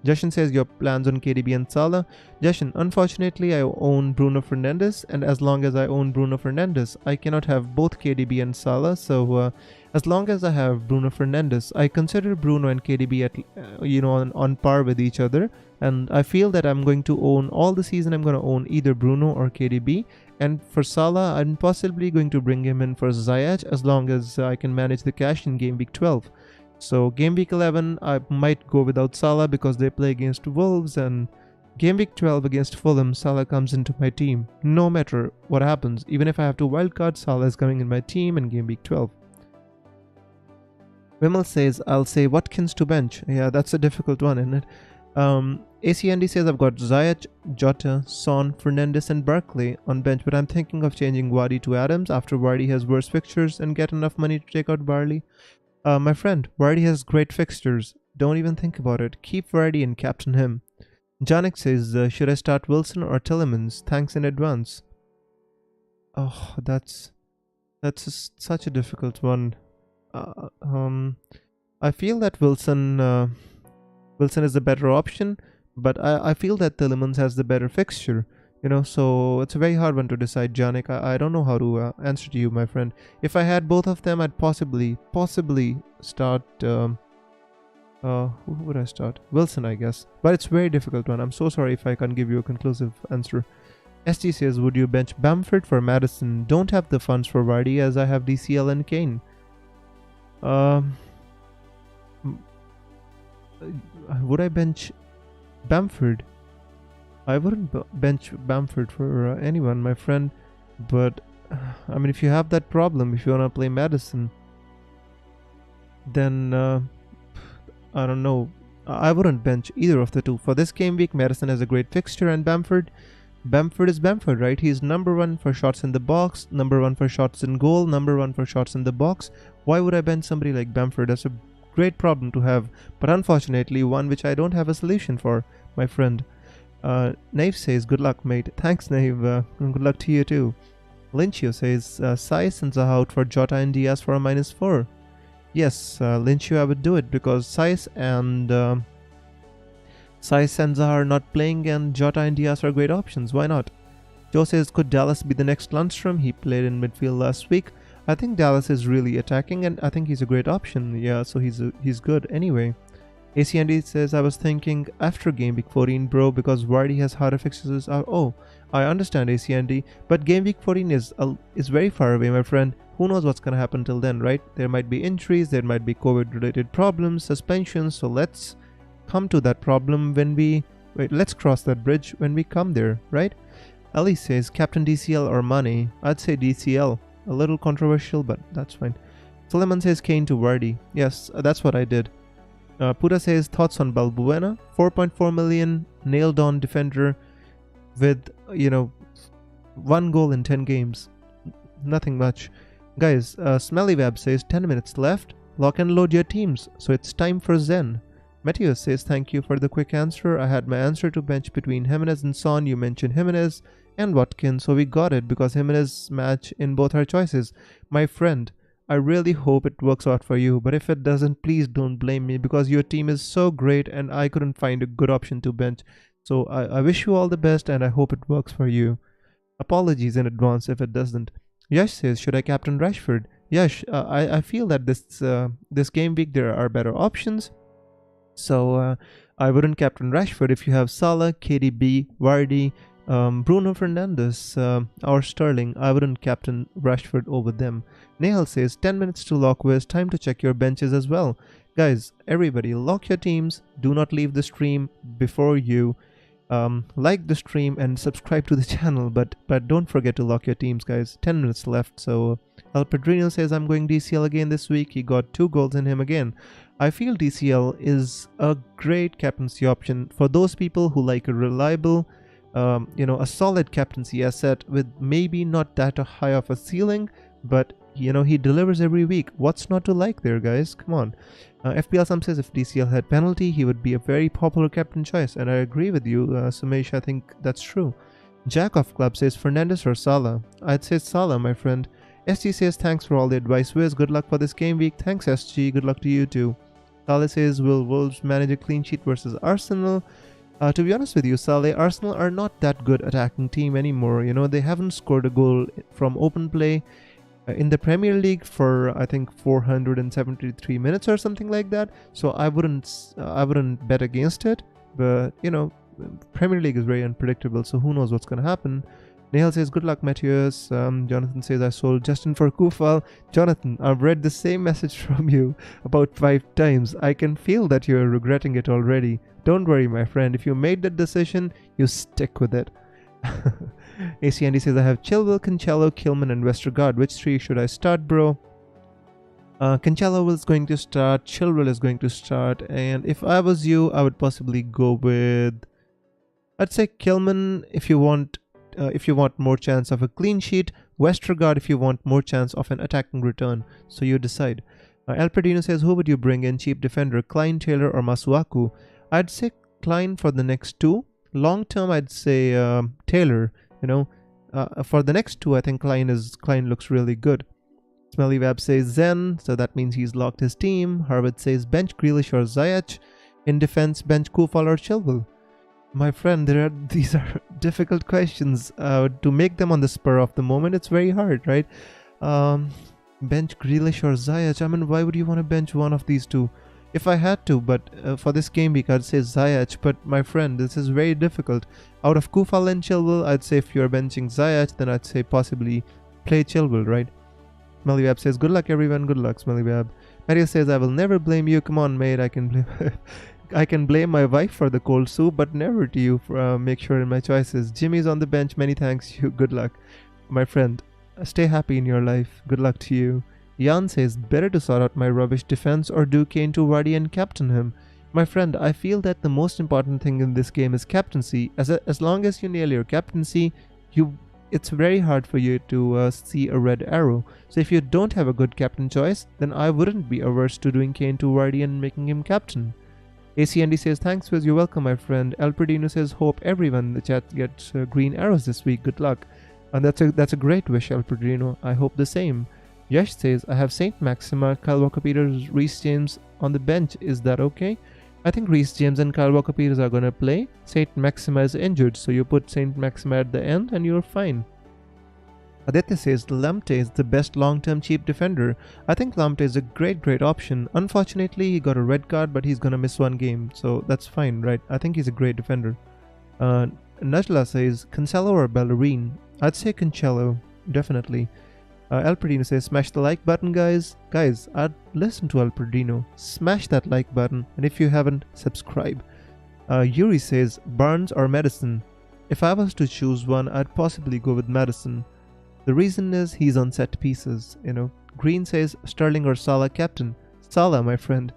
Jashin says your plans on KDB and Salah. Jashin, unfortunately I own Bruno Fernandes, and as long as I own Bruno Fernandes, I cannot have both KDB and Salah. So as long as I have Bruno Fernandes, I consider Bruno and KDB at on par with each other, and I feel that I'm going to own all the season. I'm going to own either Bruno or KDB. And for Salah, I'm possibly going to bring him in for Zayak as long as I can manage the cash in game week 12. So game week 11, I might go without Salah because they play against Wolves, and game week 12 against Fulham, Salah comes into my team. No matter what happens, even if I have to wildcard, Salah is coming in my team in game week 12. Vimal says, I'll say Watkins to bench. Yeah, that's a difficult one, isn't it? ACND says I've got Zayak, Jota, Son, Fernandes and Barkley on bench, but I'm thinking of changing Vardy to Adams after Vardy has worse fixtures and get enough money to take out Barley. My friend, Vardy has great fixtures. Don't even think about it. Keep Vardy and captain him. Janik says, should I start Wilson or Tielemans? Thanks in advance. Oh, that's such a difficult one. I feel that Wilson is the better option, but I feel that Tielemans has the better fixture. So it's a very hard one to decide, Janik. I don't know how to answer to you, my friend. If I had both of them, I'd possibly start. Who would I start? Wilson, I guess. But it's a very difficult one. I'm so sorry if I can't give you a conclusive answer. ST says, would you bench Bamford for Madison? Don't have the funds for Vardy as I have DCL and Kane. Would I bench Bamford? I wouldn't bench Bamford for anyone, my friend. But, I mean, if you have that problem, if you want to play Madison, then, I don't know. I wouldn't bench either of the two. For this game week, Madison has a great fixture, and Bamford is Bamford, right? He's number one for shots in the box, number one for shots in goal, number one for shots in the box. Why would I bench somebody like Bamford? That's a great problem to have, but unfortunately one which I don't have a solution for, my friend. Naive says, good luck, mate. Thanks, Naive. And good luck to you too. Lynchio says, Saiz and Zaha out for Jota and Diaz for a -4. Yes, Lynchio, I would do it because Saiz and Zaha are not playing, and Jota and Diaz are great options. Why not? Joe says, could Dallas be the next Lundstrom? He played in midfield last week. I think Dallas is really attacking, and I think he's a great option. Yeah, so he's good anyway. ACND says, I was thinking after game week 14, bro, because Vardy has harder fixtures. Oh, I understand, ACND, but game week 14 is very far away, my friend. Who knows what's gonna happen till then, right? There might be injuries, there might be COVID-related problems, suspensions. So let's come to that problem when we let's cross that bridge when we come there, right? Ellie says, Captain DCL or Mane? I'd say DCL. A little controversial, but that's fine. Suleiman says Kane to Vardy. Yes, that's what I did. Puda says, thoughts on Balbuena? 4.4 million, nailed on defender with, 1 goal in 10 games. Nothing much. Guys, Smelly Web says, 10 minutes left. Lock and load your teams. So it's time for Zen. Matthias says, thank you for the quick answer. I had my answer to bench between Jimenez and Son. You mentioned Jimenez and Watkins, so we got it because Jimenez match in both our choices. My friend, I really hope it works out for you, but if it doesn't, please don't blame me because your team is so great and I couldn't find a good option to bench. So I wish you all the best and I hope it works for you. Apologies in advance if it doesn't. Yash says, should I captain Rashford? Yash, I feel that this game week there are better options. So I wouldn't captain Rashford if you have Salah, KDB, Vardy, Bruno Fernandes or Sterling. I wouldn't captain Rashford over them. Nehal says 10 minutes to lock quiz. Time to check your benches as well. Guys, everybody lock your teams. Do not leave the stream before you like the stream and subscribe to the channel, but don't forget to lock your teams, guys. 10 minutes left. So El Padrino says I'm going DCL again this week. He got 2 goals in him again. I feel DCL is a great captaincy option for those people who like a reliable, a solid captaincy asset with maybe not that high of a ceiling, but he delivers every week. What's not to like there, guys? Come on. FPL Sam says if DCL had penalty, he would be a very popular captain choice, and I agree with you, Sumesh. I think that's true. Jack of Club says Fernandes or Salah. I'd say Salah, my friend. SG says thanks for all the advice, Wiz. Good luck for this game week. Thanks, SG. Good luck to you too. Saleh says, will Wolves manage a clean sheet versus Arsenal? To be honest with you, Saleh, Arsenal are not that good attacking team anymore. You know, they haven't scored a goal from open play in the Premier League for I think 473 minutes or something like that. So I wouldn't bet against it. But you know, Premier League is very unpredictable. So who knows what's gonna happen? Nehal says, good luck, Matthias. Jonathan says, I sold Justin for Kufal. Jonathan, I've read the same message from you about 5 times. I can feel that you're regretting it already. Don't worry, my friend. If you made that decision, you stick with it. AC Andy says, I have Chilwell, Cancelo, Kilman, and Westergaard. Which 3 should I start, bro? Cancelo is going to start. Chilwell is going to start. And if I was you, I would possibly go with... I'd say Kilman if you want more chance of a clean sheet, Westergaard if you want more chance of an attacking return. So you decide. El Perdino says, who would you bring in cheap defender, Klein, Taylor, or Masuaku? I'd say Klein for the next 2. Long term, I'd say Taylor. You know, for the next 2, I think Klein looks really good. Smelly Web says Zen, so that means he's locked his team. Harvard says bench Grealish or Zayak. In defense, bench Kufal or Chilwell. My friend, these are difficult questions. To make them on the spur of the moment, it's very hard, right? Bench Grealish or Zayak. I mean, why would you want to bench one of these 2? If I had to, but for this game week, I'd say Zayak. But my friend, this is very difficult. Out of Kufal and Chilwell, I'd say if you're benching Zayak, then I'd say possibly play Chilwell, right? Smelly says, good luck, everyone. Good luck, Smelly Mario says, I will never blame you. Come on, mate. I can blame my wife for the cold soup, but never to you for make sure in my choices. Jimmy's on the bench. Many thanks. You. Good luck, my friend. Stay happy in your life. Good luck to you. Jan says, better to sort out my rubbish defense or do Kane to Vardy and captain him. My friend, I feel that the most important thing in this game is captaincy. As long as you nail your captaincy, it's very hard for you to see a red arrow. So if you don't have a good captain choice, then I wouldn't be averse to doing Kane to Vardy and making him captain. AC Andy says, thanks Wiz, you're welcome, my friend. El Perdino says, hope everyone in the chat gets green arrows this week. Good luck. And that's a great wish, El Perdino. I hope the same. Yash says, I have Saint Maxima, Kyle Walker-Peters, Reece James on the bench. Is that okay? I think Reece James and Kyle Walker-Peters are gonna play. Saint Maxima is injured, so you put Saint Maxima at the end and you're fine. Aditya says, Lamptey is the best long-term cheap defender. I think Lamptey is a great option. Unfortunately, he got a red card, but he's gonna miss 1 game, so that's fine, right? I think he's a great defender. Najla says, Cancelo or Bellerin? I'd say Cancelo, definitely. El Perdino says, smash the like button, guys. Guys, I'd listen to El Perdino. Smash that like button, and if you haven't, subscribe. Yuri says, Barnes or Madison? If I was to choose one, I'd possibly go with Madison. The reason is he's on set pieces, you know. Green says, Sterling or Salah captain? Salah, my friend.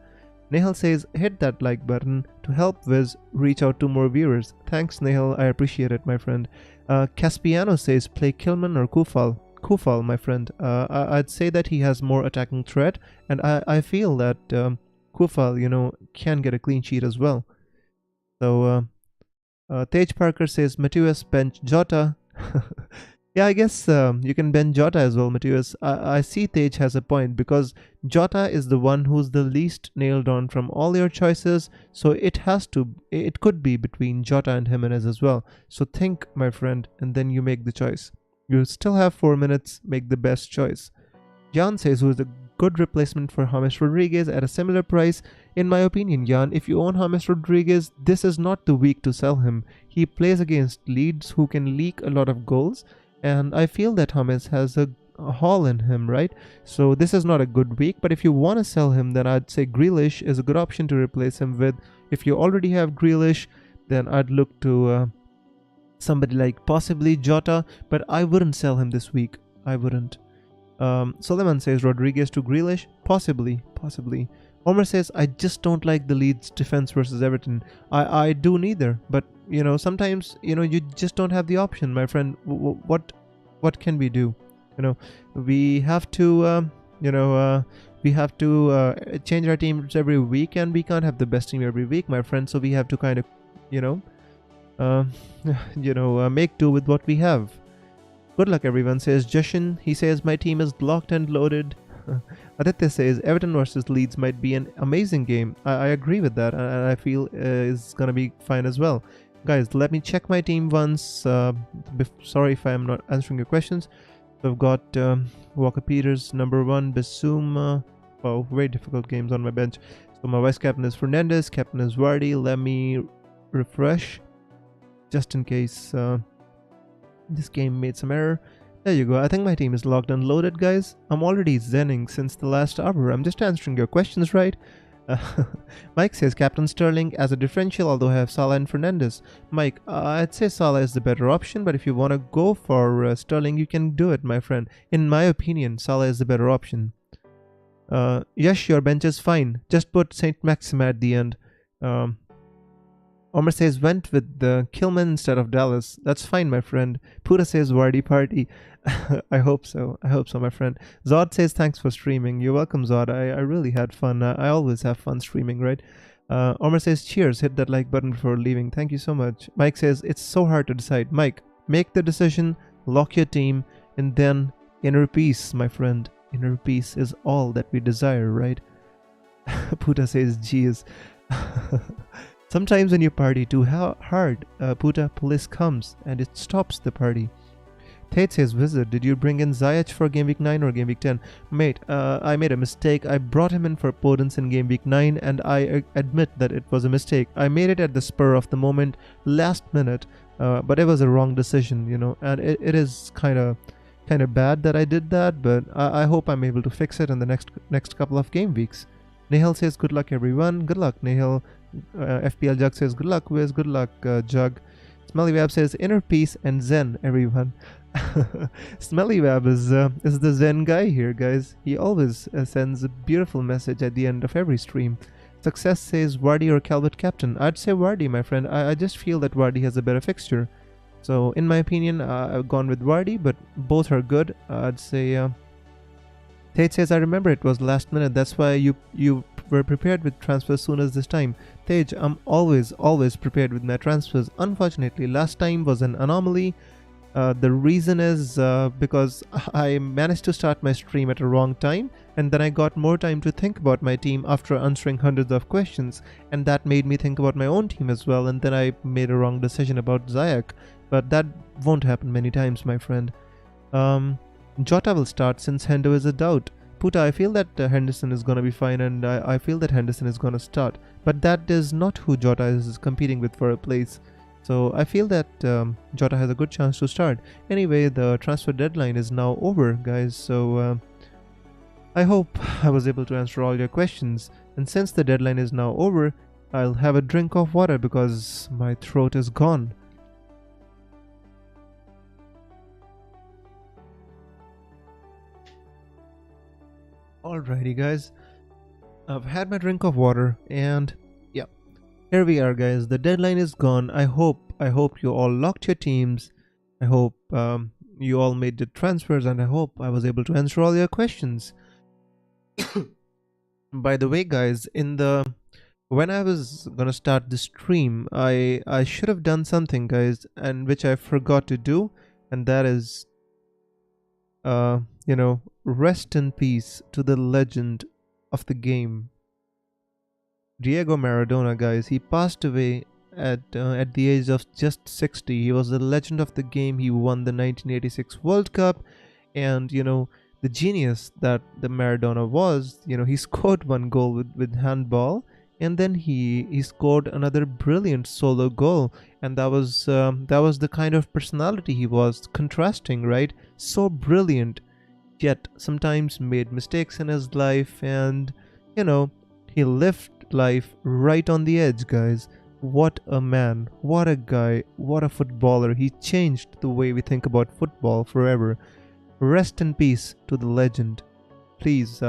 Nehal says, hit that like button to help Wiz reach out to more viewers. Thanks, Nehal. I appreciate it, my friend. Caspiano says, play Kilman or Kufal? Kufal, my friend. I'd say that he has more attacking threat, and I feel that Kufal, you know, can get a clean sheet as well. So, Tej Parker says, Matthias bench Jota. Yeah, I guess you can bench Jota as well, Matthias. I see Tej has a point, because Jota is the one who's the least nailed on from all your choices, so it could be between Jota and Jimenez as well. So think, my friend, and then you make the choice. You still have 4 minutes, make the best choice. Jan says, who is a good replacement for James Rodriguez at a similar price? In my opinion, Jan, if you own James Rodriguez, this is not the week to sell him. He plays against Leeds, who can leak a lot of goals, and I feel that James has a haul in him, right? So this is not a good week, but if you want to sell him, then I'd say Grealish is a good option to replace him with. If you already have Grealish, then I'd look to somebody like possibly Jota, but I wouldn't sell him this week. I wouldn't. Suleiman says, Rodriguez to Grealish? Possibly. Homer says, I just don't like the Leeds defense versus Everton. I do neither, but you know, sometimes, you know, you just don't have the option, my friend. What can we do? You know, we have to change our teams every week, and we can't have the best team every week, my friend. So we have to kind of, make do with what we have. Good luck, everyone, says Jushin. He says, my team is locked and loaded. Aditya says Everton versus Leeds might be an amazing game. I agree with that, and I feel it's gonna be fine as well. Guys, let me check my team once. Sorry if I am not answering your questions. So I've got Walker Peters, number 1, Bissouma. Wow, very difficult games on my bench. So my vice captain is Fernandez, captain is Vardy. Let me refresh just in case this game made some error. There you go. I think my team is locked and loaded, guys. I'm already zenning since the last hour. I'm just answering your questions, right? Mike says Captain Sterling as a differential, although I have Salah and Fernandez. Mike, I'd say Salah is the better option, but if you want to go for Sterling, you can do it, my friend. In my opinion, Salah is the better option. Yes, your bench is fine. Just put Saint Maxima at the end. Omar says went with the Kilman instead of Dallas. That's fine, my friend. Pura says Vardy party. I hope so. I hope so, my friend. Zod says thanks for streaming. You're welcome, Zod. I really had fun. I always have fun streaming, right? Omar says cheers. Hit that like button before leaving. Thank you so much. Mike says it's so hard to decide. Mike, make the decision, lock your team, and then inner peace, my friend. Inner peace is all that we desire, right? Puta says geez. Sometimes when you party too hard, Puta, police comes and it stops the party. Tate says, Wizard, did you bring in Zayak for Game Week 9 or Game Week 10? Mate, I made a mistake. I brought him in for Podence in Game Week 9 and I admit that it was a mistake. I made it at the spur of the moment, last minute, but it was a wrong decision, you know, and it is kind of bad that I did that, but I hope I'm able to fix it in the next couple of game weeks. Nehal says, good luck everyone. Good luck, Nehal. FPL Jug says, good luck, Wiz. Good luck, Jug. Smelly Web says, inner peace and zen, everyone. Smelly Web is the zen guy here, guys. He always sends a beautiful message at the end of every stream. Success says, Vardy or Calvert captain. I'd say Vardy, my friend. I just feel that Vardy has a better fixture. So, in my opinion, I've gone with Vardy, but both are good. I'd say... Tate says, I remember it was last minute. That's why you were prepared with transfers soon as this time. Tej, I'm always prepared with my transfers. Unfortunately, last time was an anomaly. The reason is because I managed to start my stream at a wrong time, and then I got more time to think about my team after answering hundreds of questions, and that made me think about my own team as well, and then I made a wrong decision about Zayak. But that won't happen many times, my friend. Jota will start since Hendo is a doubt. Puta, I feel that Henderson is going to be fine, and I feel that Henderson is going to start. But that is not who Jota is competing with for a place. So I feel that Jota has a good chance to start. Anyway, the transfer deadline is now over, guys. So I hope I was able to answer all your questions. And since the deadline is now over, I'll have a drink of water because my throat is gone. Alrighty, guys, I've had my drink of water, and yeah, here we are, guys. The deadline is gone. I hope you all locked your teams. I hope you all made the transfers, and I hope I was able to answer all your questions. By the way, guys, when I was gonna start the stream, I should have done something, guys, and which I forgot to do, and that is rest in peace to the legend of the game, Diego Maradona, guys. He passed away at the age of just 60. He was the legend of the game. He won the 1986 World Cup, and the genius that the Maradona was, he scored one goal with handball, and then he scored another brilliant solo goal, and that was the kind of personality he was, contrasting, right? So brilliant, yet sometimes made mistakes in his life, and he lived life right on the edge, guys. What a man, what a guy, what a footballer. He changed the way we think about football forever. Rest in peace to the legend. Please,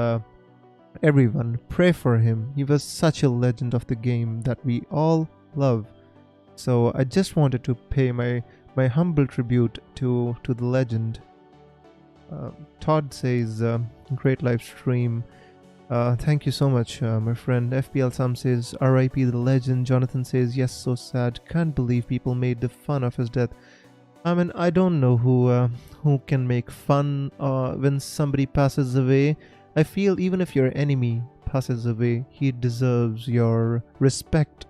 everyone, pray for him. He was such a legend of the game that we all love. So I just wanted to pay my humble tribute to the legend. Todd says, great live stream. Thank you so much, my friend. FPL Sam says, RIP the legend. Jonathan says, yes, so sad. Can't believe people made the fun of his death. I mean, I don't know who can make fun when somebody passes away. I feel even if your enemy passes away, he deserves your respect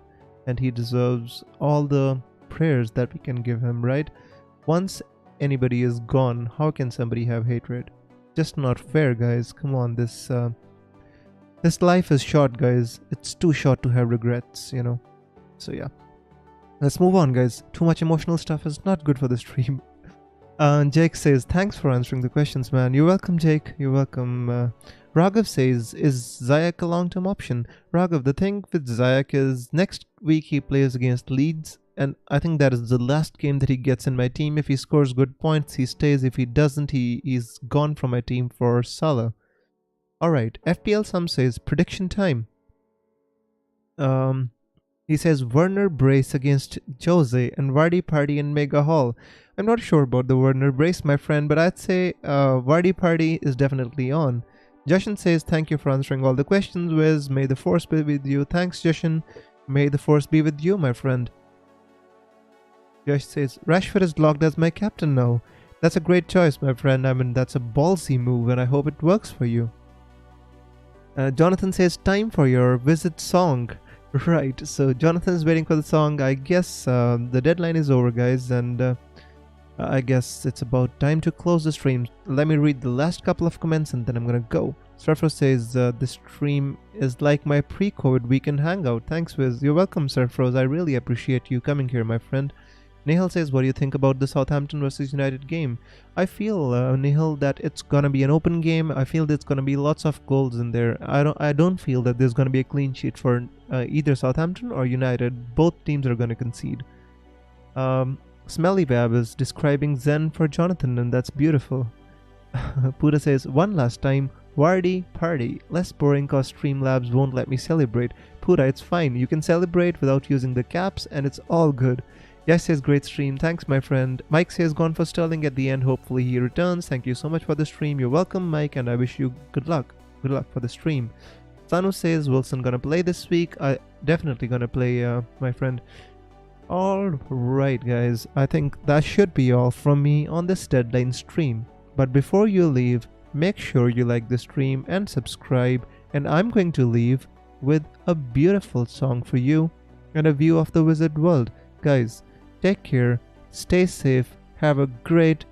and he deserves all the prayers that we can give him, right? Once anybody is gone, how can somebody have hatred? Just not fair, guys. Come on, this life is short, guys. It's too short to have regrets, you know. So yeah, let's move on, guys. Too much emotional stuff is not good for the stream. Jake says, thanks for answering the questions, man. You're welcome, Jake. You're welcome. Raghav says, is Zayak a long-term option? Raghav, the thing with Zayak is next week he plays against Leeds, and I think that is the last game that he gets in my team. If he scores good points, he stays. If he doesn't, he's gone from my team for Salah. Alright, FPL Sam says, prediction time. He says, Werner brace against Jose and Vardy party in Mega Hall. I'm not sure about the Werner brace, my friend, but I'd say Vardy party is definitely on. Jushin says, thank you for answering all the questions, Wiz. May the force be with you. Thanks, Jushin. May the force be with you, my friend. Josh says, Rashford is logged as my captain now. That's a great choice, my friend. I mean, that's a ballsy move, and I hope it works for you. Jonathan says, time for your visit song. Right, so Jonathan is waiting for the song. I guess the deadline is over, guys, and I guess it's about time to close the stream. Let me read the last couple of comments and then I'm gonna go. Surfer says, this stream is like my pre-COVID weekend hangout. Thanks, Wiz. You're welcome, Surfrose. I really appreciate you coming here, my friend. Nihal says, what do you think about the Southampton versus United game? I feel, Nihal, that it's gonna be an open game. I feel there's gonna be lots of goals in there. I don't feel that there's gonna be a clean sheet for either Southampton or United. Both teams are gonna concede. Smelly Bab is describing Zen for Jonathan, and that's beautiful. Puda says, one last time, Vardy party. Less boring cause Streamlabs won't let me celebrate. Puda, it's fine. You can celebrate without using the caps, and it's all good. Yash says, great stream. Thanks, my friend. Mike says, gone for Sterling at the end. Hopefully he returns. Thank you so much for the stream. You're welcome, Mike, and I wish you good luck. Good luck for the stream. Sanu says, Wilson gonna play this week. I definitely gonna play, my friend. Alright, guys. I think that should be all from me on this deadline stream. But before you leave, make sure you like the stream and subscribe. And I'm going to leave with a beautiful song for you and a view of the wizard world. Guys, take care, stay safe, have a great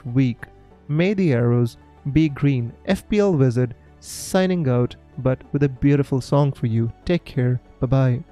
week. May the arrows be green. FPL Wizard signing out, but with a beautiful song for you. Take care. Bye-bye.